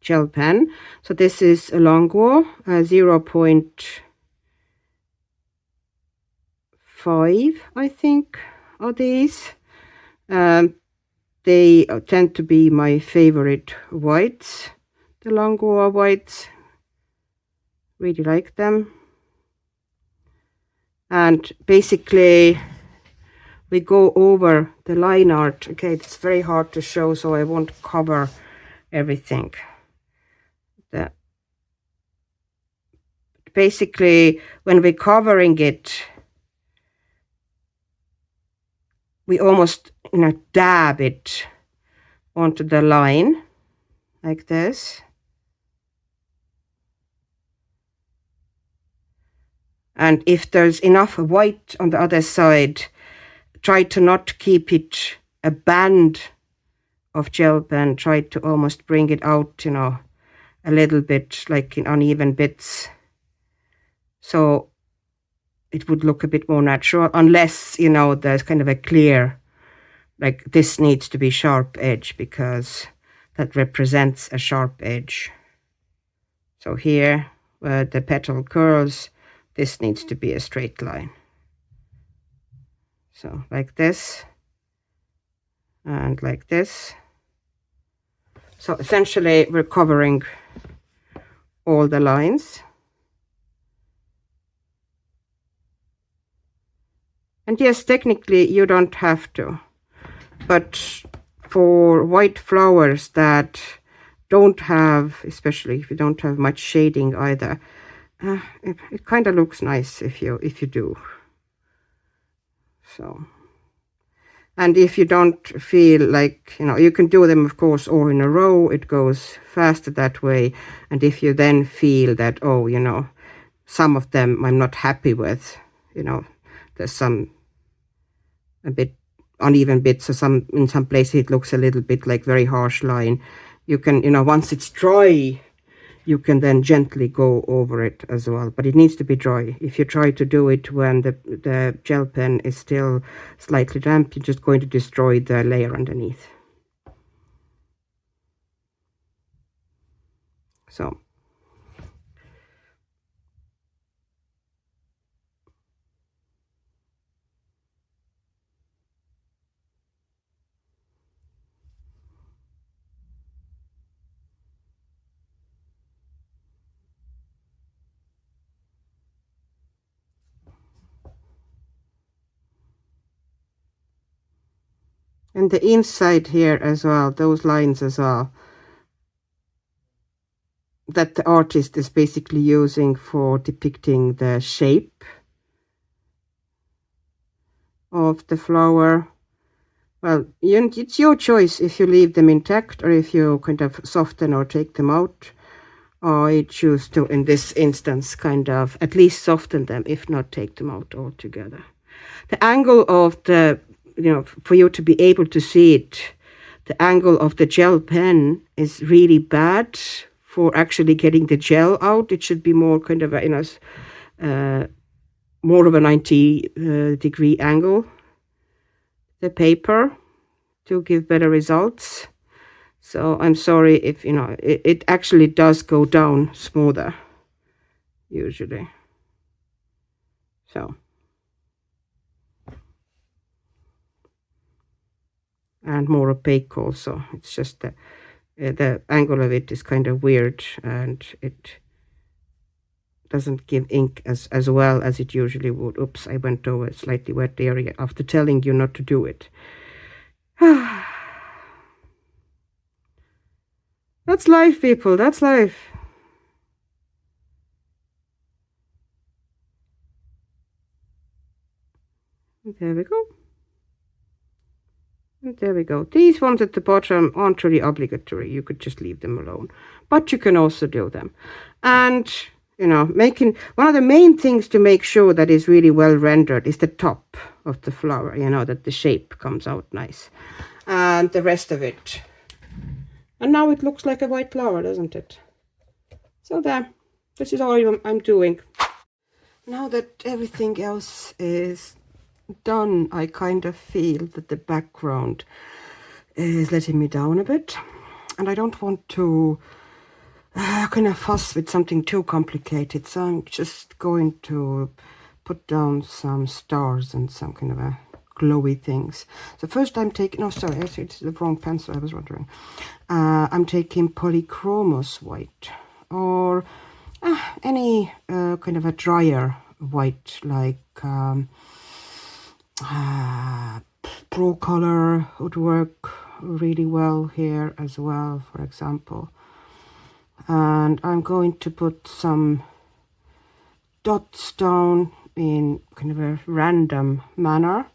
gel pen. So this is a Longo 0.5, I think, are these. They tend to be my favorite whites, the Longo whites. Really like them. And basically we go over the line art. Okay, it's very hard to show, so I won't cover everything. Basically, when we're covering it, we almost, you know, dab it onto the line like this. And if there's enough white on the other side, try to not keep it a band of gel pen. Try to almost bring it out, you know, a little bit, like in uneven bits. So it would look a bit more natural, unless, you know, there's kind of a clear, like this needs to be sharp edge because that represents a sharp edge. So here, where the petal curls, this needs to be a straight line. So like this, and like this. So essentially we're covering all the lines. And yes, technically you don't have to, but for white flowers that don't have, especially if you don't have much shading either, it kind of looks nice if you do. So, and if you don't feel like, you know, you can do them of course all in a row, it goes faster that way. And if you then feel that, oh, you know, some of them I'm not happy with, you know, there's some a bit uneven bits, so in some places it looks a little bit like very harsh line. You can, you know, once it's dry, you can then gently go over it as well, but it needs to be dry. If you try to do it when the gel pen is still slightly damp, you're just going to destroy the layer underneath. So And the inside here as well, those lines as well, that the artist is basically using for depicting the shape of the flower. Well, it's your choice if you leave them intact or if you kind of soften or take them out. I choose to, in this instance, kind of at least soften them, if not take them out altogether. The angle of the, for you to be able to see it, the angle of the gel pen is really bad for actually getting the gel out. It should be more kind of more of a 90 degree angle, the paper, to give better results. So I'm sorry if, it actually does go down smoother, usually. So. And more opaque also. It's just the angle of it is kind of weird, and it doesn't give ink as well as it usually would. Oops, I went over a slightly wet area after telling you not to do it. That's life, people. That's life. There we go. And there we go. These ones at the bottom aren't really obligatory. You could just leave them alone. But you can also do them. And, making one of the main things to make sure that is really well rendered is the top of the flower, that the shape comes out nice. And the rest of it. And now it looks like a white flower, doesn't it? So there. This is all I'm doing. Now that everything else is done, I kind of feel that the background is letting me down a bit, and I don't want to kind of fuss with something too complicated, so I'm just going to put down some stars and some kind of a glowy things. So first I'm taking, no, sorry, actually it's the wrong pencil, I was wondering. I'm taking Polychromos white, or any kind of a drier white, like Pro Color would work really well here as well, for example. And I'm going to put some dots down in kind of a random manner,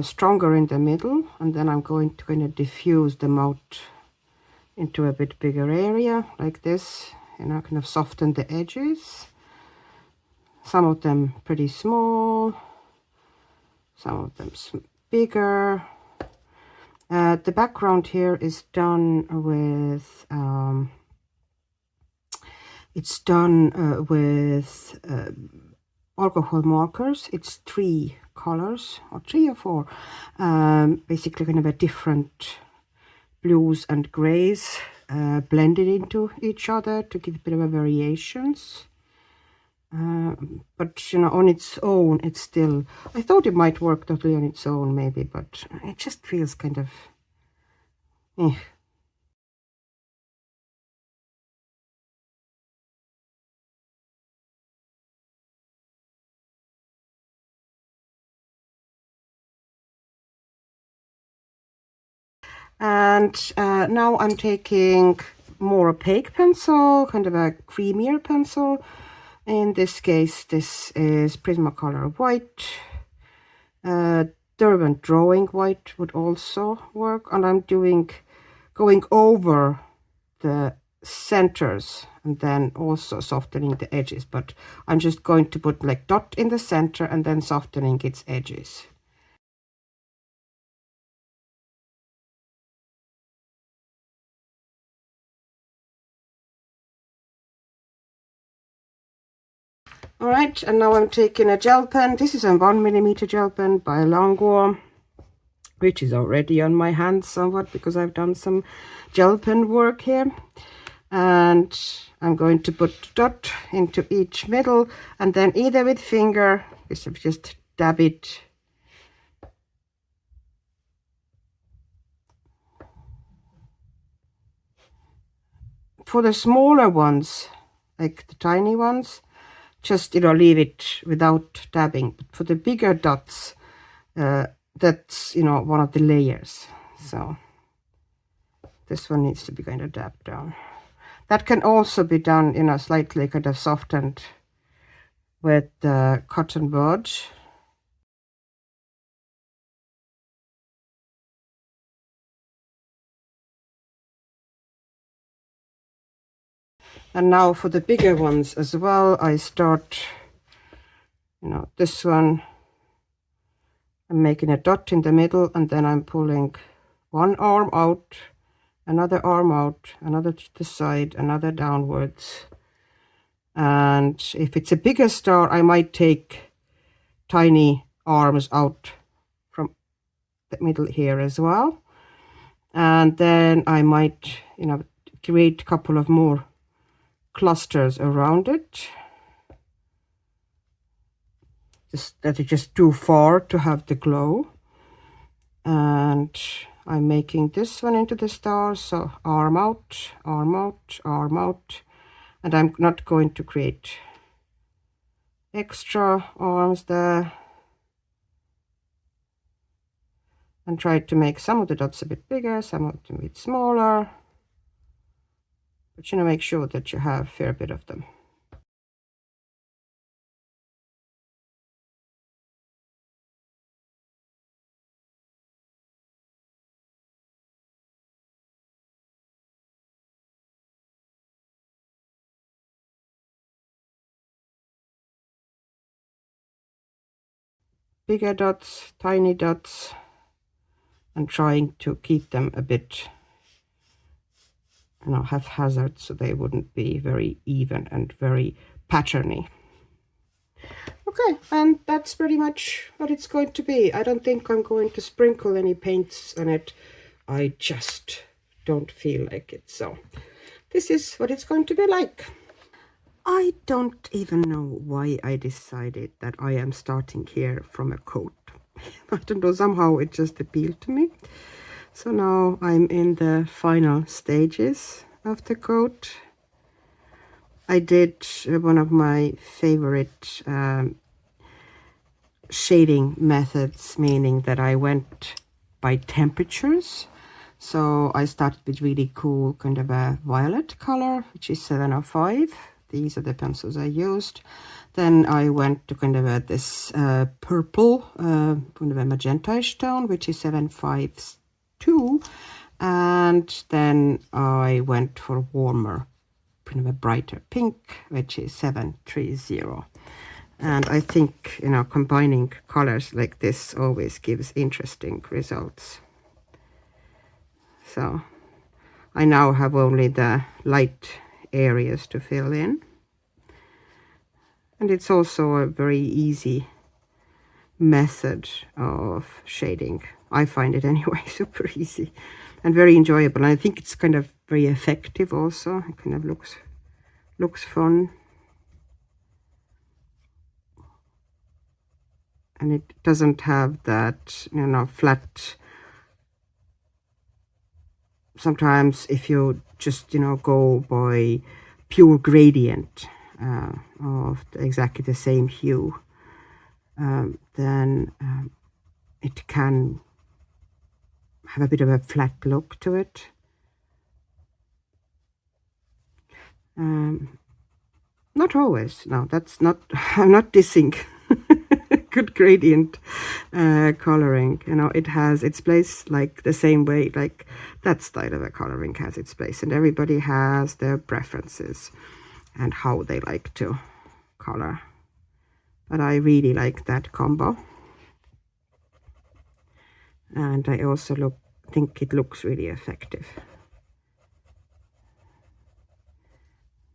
stronger in the middle, and then I'm going to kind of diffuse them out into a bit bigger area like this, kind of soften the edges. Some of them pretty small, some of them bigger. The background here is done with alcohol markers. It's 3 colors, or 3 or 4, basically kind of a different blues and grays blended into each other to give a bit of a variations. But on its own, it's still, I thought it might work totally on its own maybe, but it just feels kind of And now I'm taking more opaque pencil, kind of a creamier pencil. In this case, this is Prismacolor white. Derwent drawing white would also work. And I'm going over the centers and then also softening the edges. But I'm just going to put like dot in the center and then softening its edges. All right, and now I'm taking a gel pen. This is a 1mm gel pen by Longworm, which is already on my hands somewhat because I've done some gel pen work here. And I'm going to put dot into each middle, and then either with finger, just dab it for the smaller ones, like the tiny ones. Just leave it without dabbing. But for the bigger dots, that's, you know, one of the layers. So this one needs to be kind of dabbed down. That can also be done, you know, slightly kind of softened with cotton bud. And now for the bigger ones as well, I start, you know, this one, I'm making a dot in the middle, and then I'm pulling one arm out, another arm out, another to the side, another downwards. And if it's a bigger star, I might take tiny arms out from the middle here as well. And then I might, you know, create a couple of more clusters around it. Just that it's just too far to have the glow. And I'm making this one into the star, so arm out, arm out, arm out. And I'm not going to create extra arms there. And try to make some of the dots a bit bigger, some of them a bit smaller. But you know, make sure that you have a fair bit of them. Bigger dots, tiny dots, and trying to keep them a bit, you know, haphazard, so they wouldn't be very even and very patterny. Okay, and that's pretty much what it's going to be. I don't think I'm going to sprinkle any paints on it. I just don't feel like it. So this is what it's going to be like. I don't even know why I decided that I am starting here from a coat. I don't know, somehow it just appealed to me. So now I'm in the final stages of the coat. I did one of my favorite shading methods, meaning that I went by temperatures. So I started with really cool kind of a violet color, which is 705. These are the pencils I used. Then I went to kind of this purple, kind of a magenta-ish tone, which is 752. And then I went for warmer, kind of a brighter pink, which is 730. And I think, you know, combining colors like this always gives interesting results. So I now have only the light areas to fill in. And it's also a very easy method of shading. I find it anyway super easy and very enjoyable. And I think it's kind of very effective also. It kind of looks fun. And it doesn't have that, you know, flat. Sometimes if you just, you know, go by pure gradient of exactly the same hue, then it can have a bit of a flat look to it. Not always. No, that's not, I'm not dissing good gradient coloring. You know, it has its place like the same way, like that style of a coloring has its place, and everybody has their preferences and how they like to color. But I really like that combo. And I also think it looks really effective.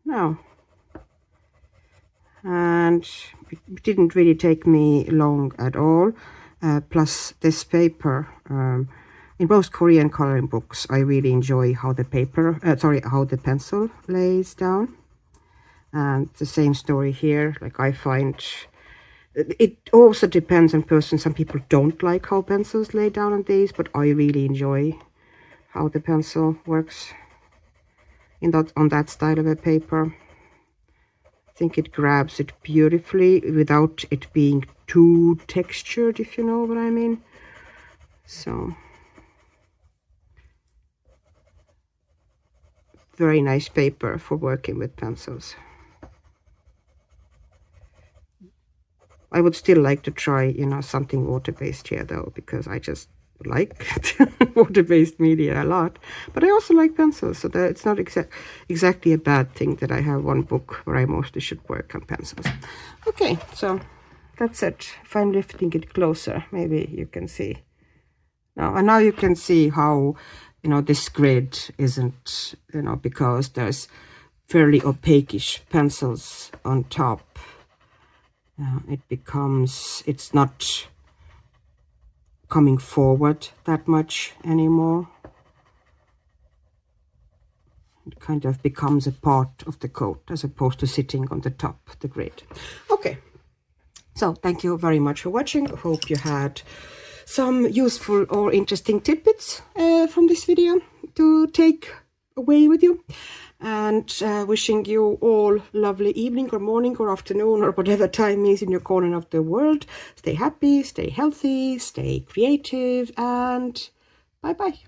Now, and it didn't really take me long at all. Plus this paper, in most Korean coloring books, I really enjoy how the how the pencil lays down. And the same story here. Like, I find it also depends on person. Some people don't like how pencils lay down on these, but I really enjoy how the pencil works on that style of a paper. I think it grabs it beautifully without it being too textured, if you know what I mean. So very nice paper for working with pencils. I would still like to try, you know, something water-based here though, because I just like water-based media a lot. But I also like pencils, so that it's not exactly a bad thing that I have one book where I mostly should work on pencils. Okay, so that's it. If I'm lifting it closer, maybe you can see. Now you can see how, you know, this grid isn't, you know, because there's fairly opaque-ish pencils on top. It's not coming forward that much anymore. It kind of becomes a part of the coat as opposed to sitting on the top of the grid. Okay, so thank you very much for watching. I hope you had some useful or interesting tidbits from this video to take away with you. And wishing you all lovely evening or morning or afternoon or whatever time is in your corner of the world. Stay happy, stay healthy, stay creative, and bye-bye.